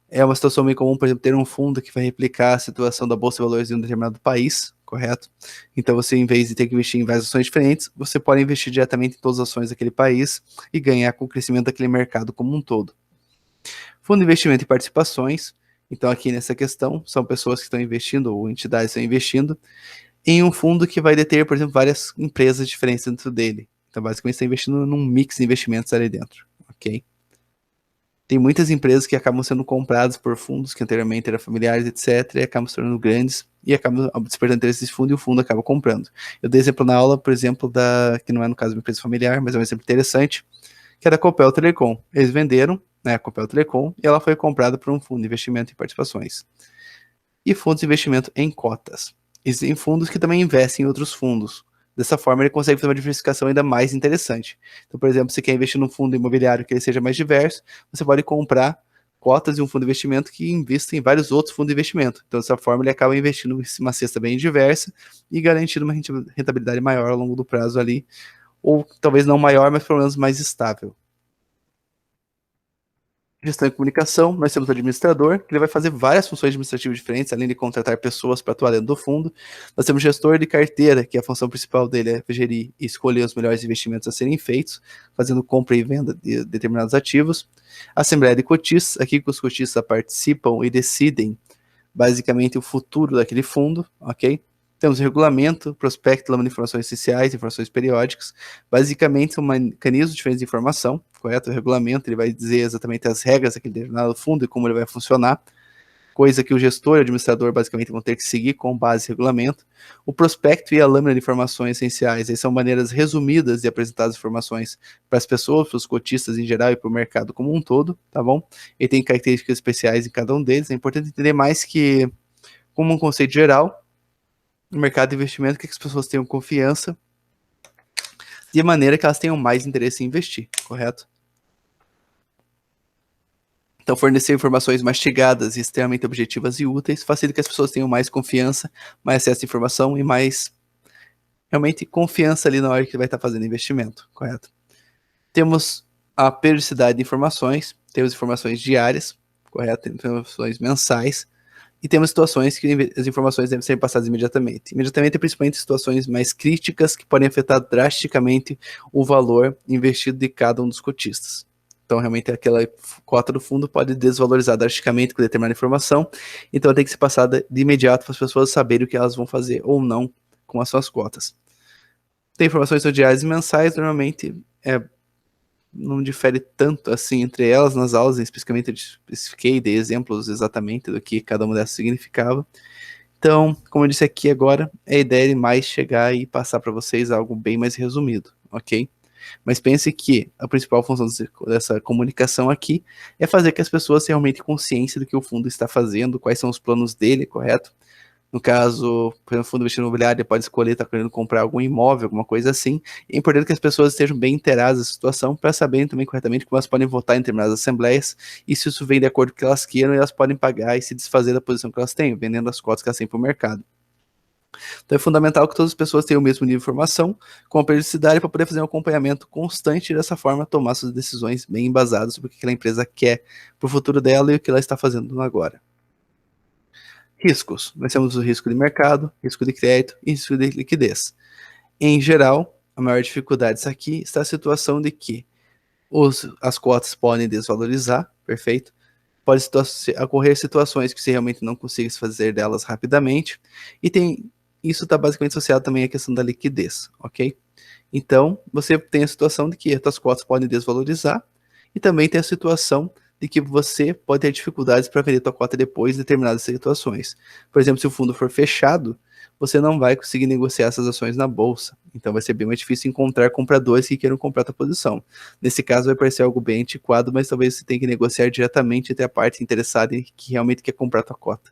É uma situação meio comum, por exemplo, ter um fundo que vai replicar a situação da Bolsa de Valores de um determinado país, correto? Então você, em vez de ter que investir em várias ações diferentes, você pode investir diretamente em todas as ações daquele país e ganhar com o crescimento daquele mercado como um todo. Fundo de investimento em participações, então aqui nessa questão, são pessoas que estão investindo, ou entidades que estão investindo, em um fundo que vai deter, por exemplo, várias empresas diferentes dentro dele. Então, basicamente, você está investindo num mix de investimentos ali dentro, ok? Tem muitas empresas que acabam sendo compradas por fundos que anteriormente eram familiares, etc., e acabam se tornando grandes e acabam despertando interesse desse fundo e o fundo acaba comprando. Eu dei exemplo na aula, por exemplo, que não é no caso de uma empresa familiar, mas é um exemplo interessante, que é da Copel Telecom. Eles venderam, né, a Copel Telecom, e ela foi comprada por um fundo de investimento em participações. E fundos de investimento em cotas. Existem fundos que também investem em outros fundos. Dessa forma, ele consegue fazer uma diversificação ainda mais interessante. Então, por exemplo, se você quer investir num fundo imobiliário que ele seja mais diverso, você pode comprar cotas de um fundo de investimento que invista em vários outros fundos de investimento. Então, dessa forma, ele acaba investindo em uma cesta bem diversa e garantindo uma rentabilidade maior ao longo do prazo ali, ou talvez não maior, mas pelo menos mais estável. Gestão e comunicação, nós temos o administrador, que ele vai fazer várias funções administrativas diferentes, além de contratar pessoas para atuar dentro do fundo. Nós temos o gestor de carteira, que a função principal dele é gerir e escolher os melhores investimentos a serem feitos, fazendo compra e venda de determinados ativos. Assembleia de cotistas, aqui que os cotistas participam e decidem basicamente o futuro daquele fundo, ok? Temos o regulamento, prospecto, lâmina de informações essenciais, informações periódicas. Basicamente, são mecanismos diferentes de informação, correto? O regulamento ele vai dizer exatamente as regras daquele determinado fundo e como ele vai funcionar, coisa que o gestor e o administrador basicamente vão ter que seguir com base em regulamento. O prospecto e a lâmina de informações essenciais são maneiras resumidas de apresentar as informações para as pessoas, para os cotistas em geral e para o mercado como um todo, tá bom? E tem características especiais em cada um deles. É importante entender mais que, como um conceito geral, no mercado de investimento, que as pessoas tenham confiança de maneira que elas tenham mais interesse em investir, correto? Então, fornecer informações mastigadas e extremamente objetivas e úteis facilita que as pessoas tenham mais confiança, mais acesso à informação e mais, realmente, confiança ali na hora que vai estar fazendo investimento, correto? Temos a periodicidade de informações, temos informações diárias, correto? Informações mensais, e temos situações que as informações devem ser passadas imediatamente. Imediatamente, principalmente situações mais críticas que podem afetar drasticamente o valor investido de cada um dos cotistas. Então, realmente, aquela cota do fundo pode desvalorizar drasticamente com determinada informação, então tem que ser passada de imediato para as pessoas saberem o que elas vão fazer ou não com as suas cotas. Tem informações diárias e mensais, normalmente não difere tanto assim entre elas nas aulas, especificamente eu especifiquei, dei exemplos exatamente do que cada uma dessas significava. Então, como eu disse aqui agora, a ideia é mais chegar e passar para vocês algo bem mais resumido, ok? Mas pense que a principal função dessa comunicação aqui é fazer que as pessoas tenham realmente consciência do que o fundo está fazendo, quais são os planos dele, correto? No caso, por exemplo, o fundo de investimento imobiliário pode escolher, está querendo comprar algum imóvel, alguma coisa assim. E é importante que as pessoas estejam bem inteiradas da situação para saberem também corretamente como elas podem votar em determinadas assembleias e se isso vem de acordo com o que elas queiram, elas podem pagar e se desfazer da posição que elas têm, vendendo as cotas que elas têm para o mercado. Então é fundamental que todas as pessoas tenham o mesmo nível de informação, com a periodicidade para poder fazer um acompanhamento constante e dessa forma tomar suas decisões bem embasadas sobre o que aquela empresa quer para o futuro dela e o que ela está fazendo agora. Riscos. Nós temos o risco de mercado, risco de crédito e risco de liquidez. Em geral, a maior dificuldade aqui está a situação de que as cotas podem desvalorizar, perfeito? Pode ocorrer situações que você realmente não consiga se fazer delas rapidamente, e isso está basicamente associado também à questão da liquidez, ok? Então, você tem a situação de que as suas cotas podem desvalorizar, e também tem a situação de que você pode ter dificuldades para vender sua cota depois de determinadas situações. Por exemplo, se o fundo for fechado, você não vai conseguir negociar essas ações na bolsa. Então vai ser bem mais difícil encontrar compradores que queiram comprar a tua posição. Nesse caso vai parecer algo bem antiquado, mas talvez você tenha que negociar diretamente entre a parte interessada e que realmente quer comprar a tua cota.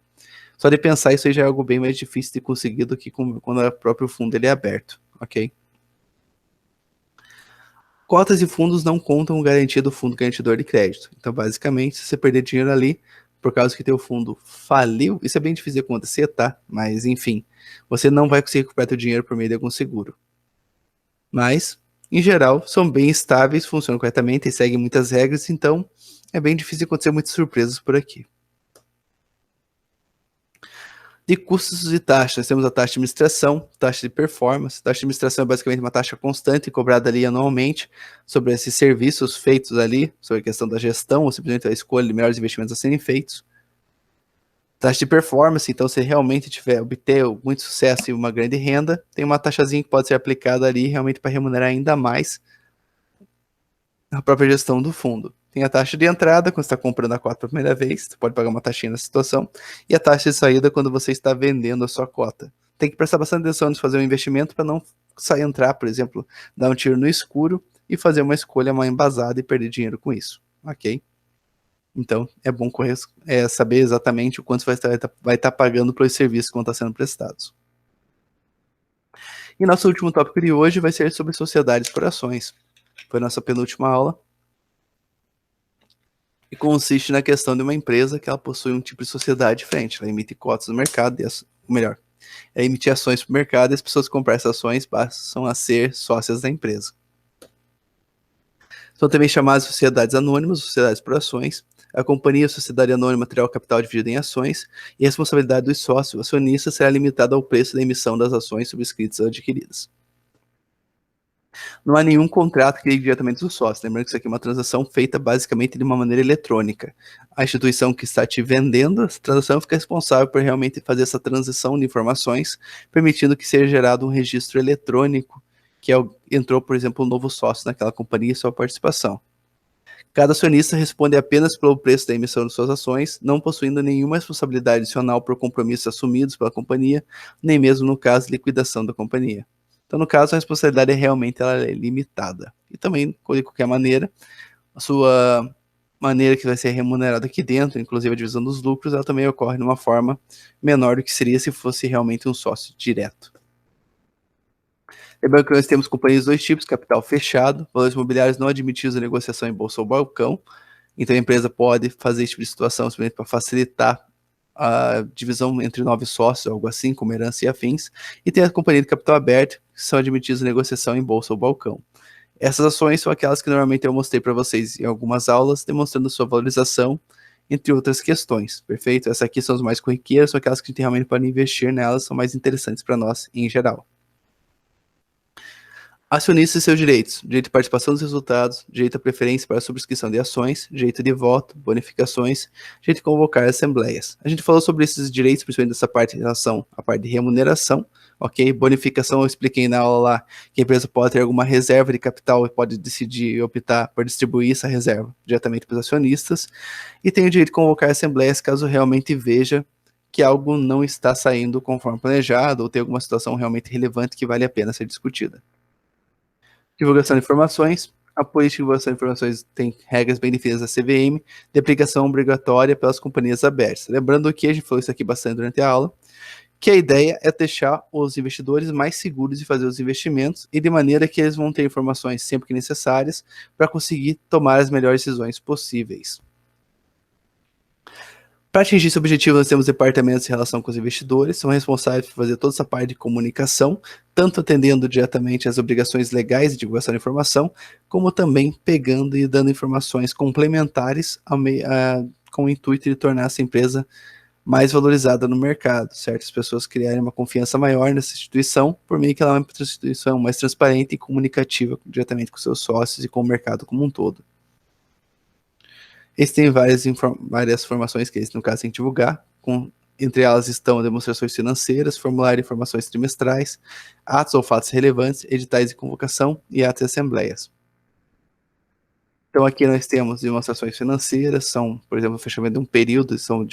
Só de pensar isso aí já é algo bem mais difícil de conseguir do que quando o próprio fundo ele é aberto, ok? Cotas e fundos não contam com garantia do fundo garantidor de crédito. Então, basicamente, se você perder dinheiro ali, por causa que teu fundo faliu, isso é bem difícil de acontecer, tá? Mas, enfim, você não vai conseguir recuperar teu dinheiro por meio de algum seguro. Mas, em geral, são bem estáveis, funcionam corretamente e seguem muitas regras, então é bem difícil acontecer muitas surpresas por aqui. De custos e taxas, temos a taxa de administração, taxa de performance. Taxa de administração é basicamente uma taxa constante cobrada ali anualmente sobre esses serviços feitos ali, sobre a questão da gestão ou simplesmente a escolha de melhores investimentos a serem feitos. Taxa de performance, então se realmente obter muito sucesso e uma grande renda, tem uma taxazinha que pode ser aplicada ali realmente para remunerar ainda mais a própria gestão do fundo. Tem a taxa de entrada, quando você está comprando a cota pela primeira vez, você pode pagar uma taxinha nessa situação, e a taxa de saída quando você está vendendo a sua cota. Tem que prestar bastante atenção antes de fazer um investimento para não sair entrar, por exemplo, dar um tiro no escuro e fazer uma escolha mal embasada e perder dinheiro com isso, ok? Então, é bom saber exatamente o quanto você vai estar pagando pelos serviços que vão estar sendo prestados. E nosso último tópico de hoje vai ser sobre sociedades por ações. Foi a nossa penúltima aula. E consiste na questão de uma empresa que ela possui um tipo de sociedade diferente. Ela emite cotas no mercado, ou melhor, ela emite ações para o mercado e as pessoas que compram essas ações passam a ser sócias da empresa. São também chamadas sociedades anônimas, sociedades por ações. A companhia, a sociedade anônima, terá o capital dividido em ações e a responsabilidade dos sócios acionistas será limitada ao preço da emissão das ações subscritas ou adquiridas. Não há nenhum contrato que ligue diretamente dos sócios. Lembrando que isso aqui é uma transação feita basicamente de uma maneira eletrônica. A instituição que está te vendendo essa transação fica responsável por realmente fazer essa transição de informações, permitindo que seja gerado um registro eletrônico que entrou, por exemplo, um novo sócio naquela companhia e sua participação. Cada acionista responde apenas pelo preço da emissão de suas ações, não possuindo nenhuma responsabilidade adicional por compromissos assumidos pela companhia, nem mesmo no caso de liquidação da companhia. Então, no caso, a responsabilidade ela é limitada. E também, de qualquer maneira, a sua maneira que vai ser remunerada aqui dentro, inclusive a divisão dos lucros, ela também ocorre de uma forma menor do que seria se fosse realmente um sócio direto. Lembrando que nós temos companhias de dois tipos, capital fechado, valores imobiliários não admitidos a negociação em bolsa ou balcão. Então a empresa pode fazer esse tipo de situação simplesmente para facilitar a divisão entre 9 sócios, algo assim, como herança e afins. E tem a companhia de capital aberto, que são admitidos a negociação em bolsa ou balcão. Essas ações são aquelas que normalmente eu mostrei para vocês em algumas aulas, demonstrando sua valorização, entre outras questões, perfeito? Essas aqui são as mais corriqueiras, são aquelas que a gente realmente pode investir nelas, são mais interessantes para nós em geral. Acionistas e seus direitos: direito de participação dos resultados, direito à preferência para a subscrição de ações, direito de voto, bonificações, direito de convocar assembleias. A gente falou sobre esses direitos, principalmente dessa parte em relação à parte de remuneração, ok? Bonificação eu expliquei na aula lá, que a empresa pode ter alguma reserva de capital e pode decidir optar por distribuir essa reserva diretamente para os acionistas. E tem o direito de convocar assembleias caso realmente veja que algo não está saindo conforme planejado ou tem alguma situação realmente relevante que vale a pena ser discutida. Divulgação de informações. A política de divulgação de informações tem regras bem definidas da CVM, de aplicação obrigatória pelas companhias abertas. Lembrando que a gente falou isso aqui bastante durante a aula, que a ideia é deixar os investidores mais seguros de fazer os investimentos e de maneira que eles vão ter informações sempre que necessárias para conseguir tomar as melhores decisões possíveis. Para atingir esse objetivo, nós temos departamentos em relação com os investidores, são responsáveis por fazer toda essa parte de comunicação, tanto atendendo diretamente às obrigações legais de divulgação de informação, como também pegando e dando informações complementares com o intuito de tornar essa empresa mais valorizada no mercado, certo? As pessoas criarem uma confiança maior nessa instituição, por meio que ela é uma instituição mais transparente e comunicativa diretamente com seus sócios e com o mercado como um todo. Eles têm várias formações que eles, no caso, têm que divulgar. Entre elas estão demonstrações financeiras, formulário de informações trimestrais, atos ou fatos relevantes, editais de convocação e atos de assembleias. Então aqui nós temos demonstrações financeiras, são, por exemplo, o fechamento de um período, são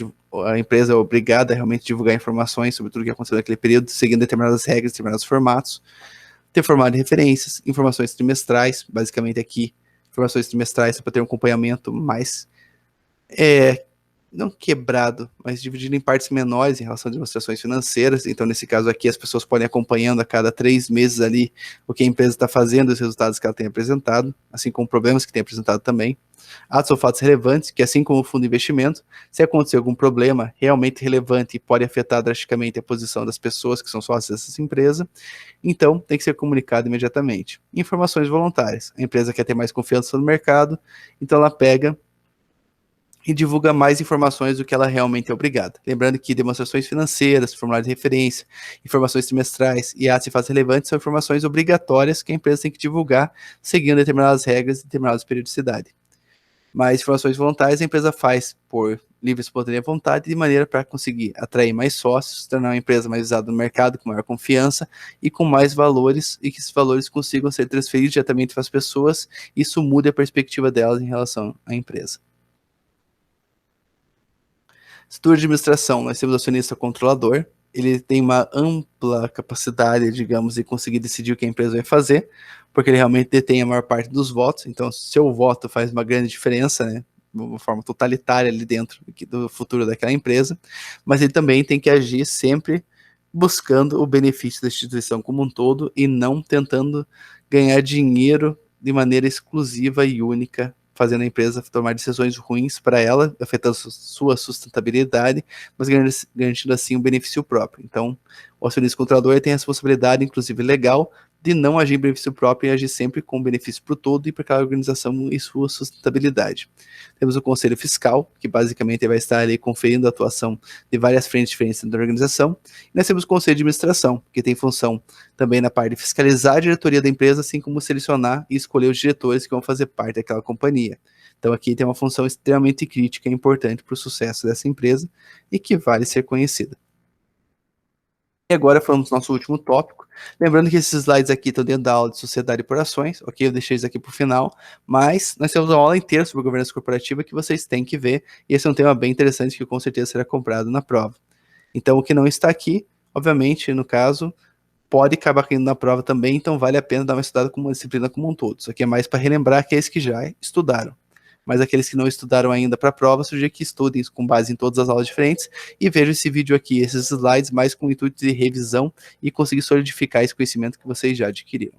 a empresa é obrigada a realmente divulgar informações sobre tudo que aconteceu naquele período, seguindo determinadas regras, determinados formatos, ter formato de referências, informações trimestrais, basicamente aqui, informações trimestrais para ter um acompanhamento mais, não quebrado, mas dividido em partes menores em relação às demonstrações financeiras. Então, nesse caso aqui, as pessoas podem ir acompanhando a cada 3 meses ali o que a empresa está fazendo, os resultados que ela tem apresentado, assim como problemas que tem apresentado também. Atos ou fatos relevantes, que assim como o fundo de investimento, se acontecer algum problema realmente relevante e pode afetar drasticamente a posição das pessoas que são sócias dessa empresa, então tem que ser comunicado imediatamente. Informações voluntárias. A empresa quer ter mais confiança no mercado, então ela pega e divulga mais informações do que ela realmente é obrigada. Lembrando que demonstrações financeiras, formulários de referência, informações trimestrais e atos e fatos relevantes são informações obrigatórias que a empresa tem que divulgar, seguindo determinadas regras e determinadas periodicidade. Mas informações voluntárias a empresa faz por livre e espontânea vontade, de maneira para conseguir atrair mais sócios, tornar uma empresa mais usada no mercado, com maior confiança e com mais valores, e que esses valores consigam ser transferidos diretamente para as pessoas, e isso muda a perspectiva delas em relação à empresa. Estrutura de administração, nós temos o acionista controlador, ele tem uma ampla capacidade, digamos, de conseguir decidir o que a empresa vai fazer, porque ele realmente detém a maior parte dos votos, então seu voto faz uma grande diferença, né, de uma forma totalitária ali dentro do futuro daquela empresa, mas ele também tem que agir sempre buscando o benefício da instituição como um todo e não tentando ganhar dinheiro de maneira exclusiva e única, fazendo a empresa tomar decisões ruins para ela, afetando sua sustentabilidade, mas garantindo assim um benefício próprio. Então, o acionista controlador tem a responsabilidade, inclusive legal, de não agir em benefício próprio e agir sempre com benefício para o todo e para aquela organização e sua sustentabilidade. Temos o Conselho Fiscal, que basicamente vai estar ali conferindo a atuação de várias frentes diferentes da organização. E nós temos o Conselho de Administração, que tem função também na parte de fiscalizar a diretoria da empresa, assim como selecionar e escolher os diretores que vão fazer parte daquela companhia. Então aqui tem uma função extremamente crítica e importante para o sucesso dessa empresa e que vale ser conhecida. E agora falamos do nosso último tópico. Lembrando que esses slides aqui estão dentro da aula de Sociedade por Ações, ok? Eu deixei isso aqui para o final, mas nós temos uma aula inteira sobre governança corporativa que vocês têm que ver, e esse é um tema bem interessante que com certeza será comprado na prova. Então, o que não está aqui, obviamente, no caso, pode acabar caindo na prova também, então vale a pena dar uma estudada com uma disciplina como um todo. Isso aqui é mais para relembrar aqueles que já estudaram. Mas aqueles que não estudaram ainda para a prova, sugiro que estudem com base em todas as aulas diferentes e vejam esse vídeo aqui, esses slides, mais com o intuito de revisão e conseguir solidificar esse conhecimento que vocês já adquiriram.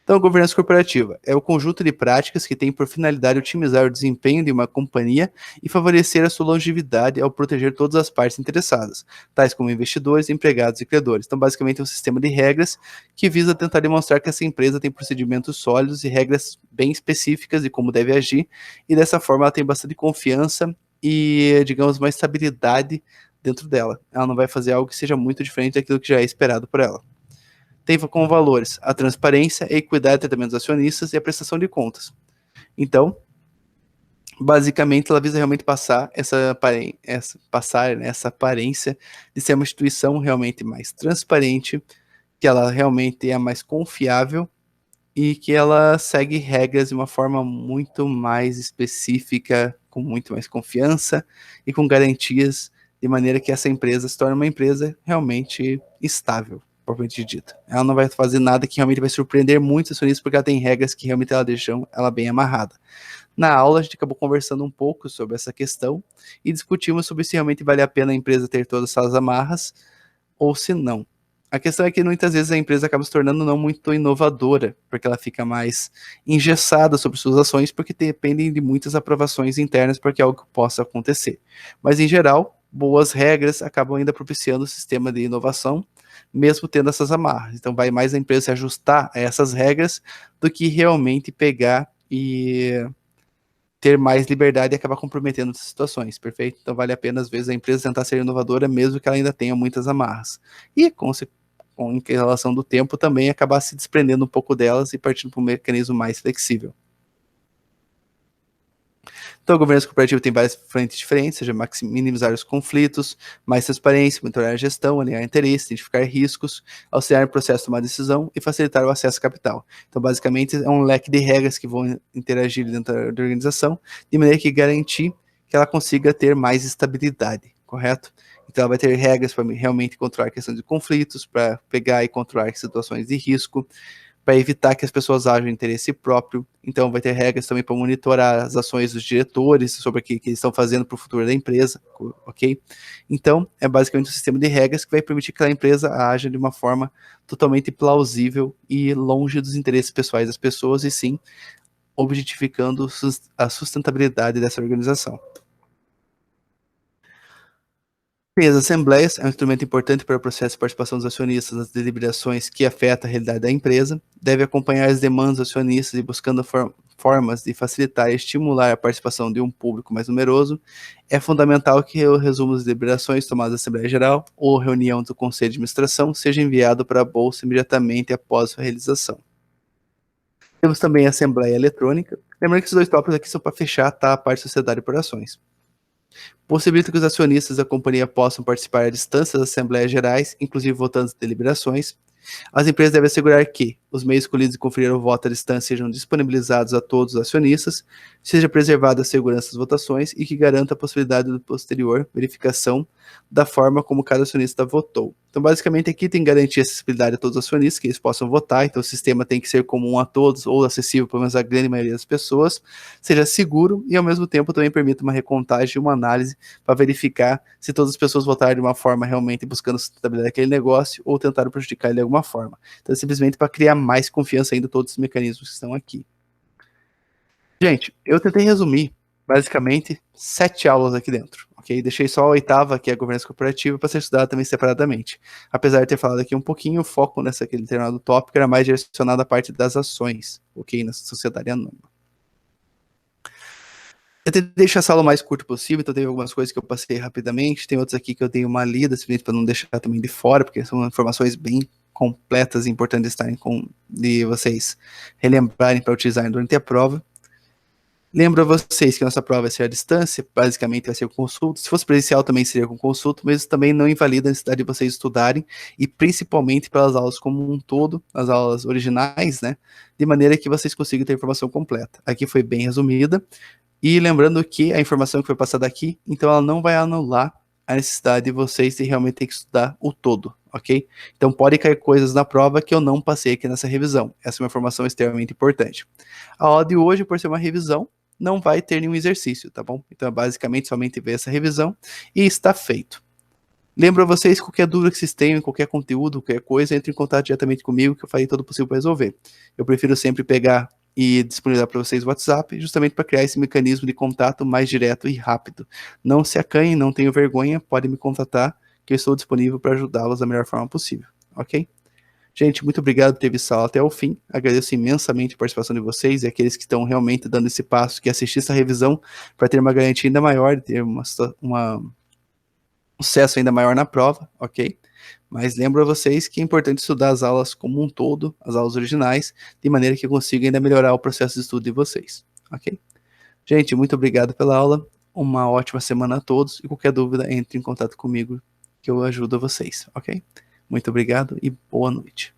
Então, a governança corporativa é o conjunto de práticas que tem por finalidade otimizar o desempenho de uma companhia e favorecer a sua longevidade ao proteger todas as partes interessadas, tais como investidores, empregados e credores. Então, basicamente, é um sistema de regras que visa tentar demonstrar que essa empresa tem procedimentos sólidos e regras bem específicas de como deve agir, e dessa forma ela tem bastante confiança e, digamos, uma estabilidade dentro dela. Ela não vai fazer algo que seja muito diferente daquilo que já é esperado por ela. Tem como valores a transparência, a equidade de tratamento dos acionistas e a prestação de contas. Então, basicamente, ela visa realmente passar essa aparência de ser uma instituição realmente mais transparente, que ela realmente é mais confiável e que ela segue regras de uma forma muito mais específica, com muito mais confiança e com garantias, de maneira que essa empresa se torne uma empresa realmente estável, propriamente dita. Ela não vai fazer nada que realmente vai surpreender muito os acionistas, porque ela tem regras que realmente ela deixam ela bem amarrada. Na aula, a gente acabou conversando um pouco sobre essa questão e discutimos sobre se realmente vale a pena a empresa ter todas essas amarras ou se não. A questão é que muitas vezes a empresa acaba se tornando não muito inovadora, porque ela fica mais engessada sobre suas ações, porque dependem de muitas aprovações internas para que algo possa acontecer. Mas, em geral, boas regras acabam ainda propiciando o sistema de inovação, mesmo tendo essas amarras. Então, vai mais a empresa se ajustar a essas regras do que realmente pegar e ter mais liberdade e acabar comprometendo essas situações, perfeito? Então vale a pena, às vezes, a empresa tentar ser inovadora, mesmo que ela ainda tenha muitas amarras. E, em relação do tempo, também acabar se desprendendo um pouco delas e partindo para um mecanismo mais flexível. Então, a governança corporativa tem várias frentes diferentes, seja minimizar os conflitos, mais transparência, monitorar a gestão, alinhar interesses, identificar riscos, auxiliar no processo de tomar decisão e facilitar o acesso a capital. Então, basicamente, é um leque de regras que vão interagir dentro da organização, de maneira que garantir que ela consiga ter mais estabilidade, correto? Então ela vai ter regras para realmente controlar a questão de conflitos, para pegar e controlar situações de risco, para evitar que as pessoas ajam em interesse próprio. Então vai ter regras também para monitorar as ações dos diretores sobre o que eles estão fazendo para o futuro da empresa, ok? Então é basicamente um sistema de regras que vai permitir que a empresa haja de uma forma totalmente plausível e longe dos interesses pessoais das pessoas, e sim objetificando a sustentabilidade dessa organização. Bem, as assembleias é um instrumento importante para o processo de participação dos acionistas nas deliberações que afetam a realidade da empresa, deve acompanhar as demandas dos acionistas e buscando formas de facilitar e estimular a participação de um público mais numeroso. É fundamental que o resumo das deliberações tomadas na Assembleia Geral ou reunião do Conselho de Administração seja enviado para a Bolsa imediatamente após sua realização. Temos também a Assembleia Eletrônica. Lembrando que esses dois tópicos aqui são para fechar, tá? A parte sociedade por ações. Possibilita que os acionistas da companhia possam participar à distância das assembleias gerais, inclusive votando as deliberações. As empresas devem assegurar que os meios escolhidos de conferir o voto à distância sejam disponibilizados a todos os acionistas, seja preservada a segurança das votações e que garanta a possibilidade de posterior verificação da forma como cada acionista votou. Então, basicamente, aqui tem que garantir acessibilidade a todos os acionistas, que eles possam votar, então o sistema tem que ser comum a todos ou acessível pelo menos à grande maioria das pessoas, seja seguro e, ao mesmo tempo, também permita uma recontagem e uma análise para verificar se todas as pessoas votaram de uma forma realmente buscando sustentabilidade daquele negócio ou tentaram prejudicar ele de alguma forma. Então, simplesmente para criar mais confiança ainda todos os mecanismos que estão aqui. Gente, eu tentei resumir basicamente 7 aulas aqui dentro, ok? Deixei só a 8ª, que é a governança corporativa, para ser estudada também separadamente. Apesar de ter falado aqui um pouquinho, o foco nessa aquele determinado tópico era mais direcionado à parte das ações, ok? Na sociedade anônima. Eu tentei deixar essa aula o mais curto possível, então teve algumas coisas que eu passei rapidamente, tem outras aqui que eu dei uma lida, simplesmente para não deixar também de fora, porque são informações bem completas e importantes estarem de vocês relembrarem para utilizarem durante a prova. Lembro a vocês que a nossa prova vai ser à distância, basicamente vai ser com consulta. Se fosse presencial também seria com consulta, mas isso também não invalida a necessidade de vocês estudarem, e principalmente pelas aulas como um todo, as aulas originais, né? De maneira que vocês consigam ter a informação completa. Aqui foi bem resumida, e lembrando que a informação que foi passada aqui, então ela não vai anular a necessidade de vocês de realmente ter que estudar o todo, ok? Então pode cair coisas na prova que eu não passei aqui nessa revisão. Essa é uma informação extremamente importante. A aula de hoje, por ser uma revisão, não vai ter nenhum exercício, tá bom? Então é basicamente somente ver essa revisão e está feito. Lembro a vocês, qualquer dúvida que vocês tenham, qualquer conteúdo, qualquer coisa, entre em contato diretamente comigo que eu farei todo o possível para resolver. Eu prefiro sempre pegar e disponibilizar para vocês o WhatsApp, justamente para criar esse mecanismo de contato mais direto e rápido. Não se acanhem, não tenham vergonha, podem me contatar, que eu estou disponível para ajudá-los da melhor forma possível, ok? Gente, muito obrigado por ter visto a aula até o fim. Agradeço imensamente a participação de vocês e aqueles que estão realmente dando esse passo, que assistir essa revisão para ter uma garantia ainda maior, de ter um sucesso ainda maior na prova, ok? Mas lembro a vocês que é importante estudar as aulas como um todo, as aulas originais, de maneira que consiga ainda melhorar o processo de estudo de vocês, ok? Gente, muito obrigado pela aula, uma ótima semana a todos, e qualquer dúvida, entre em contato comigo, que eu ajudo vocês, ok? Muito obrigado e boa noite.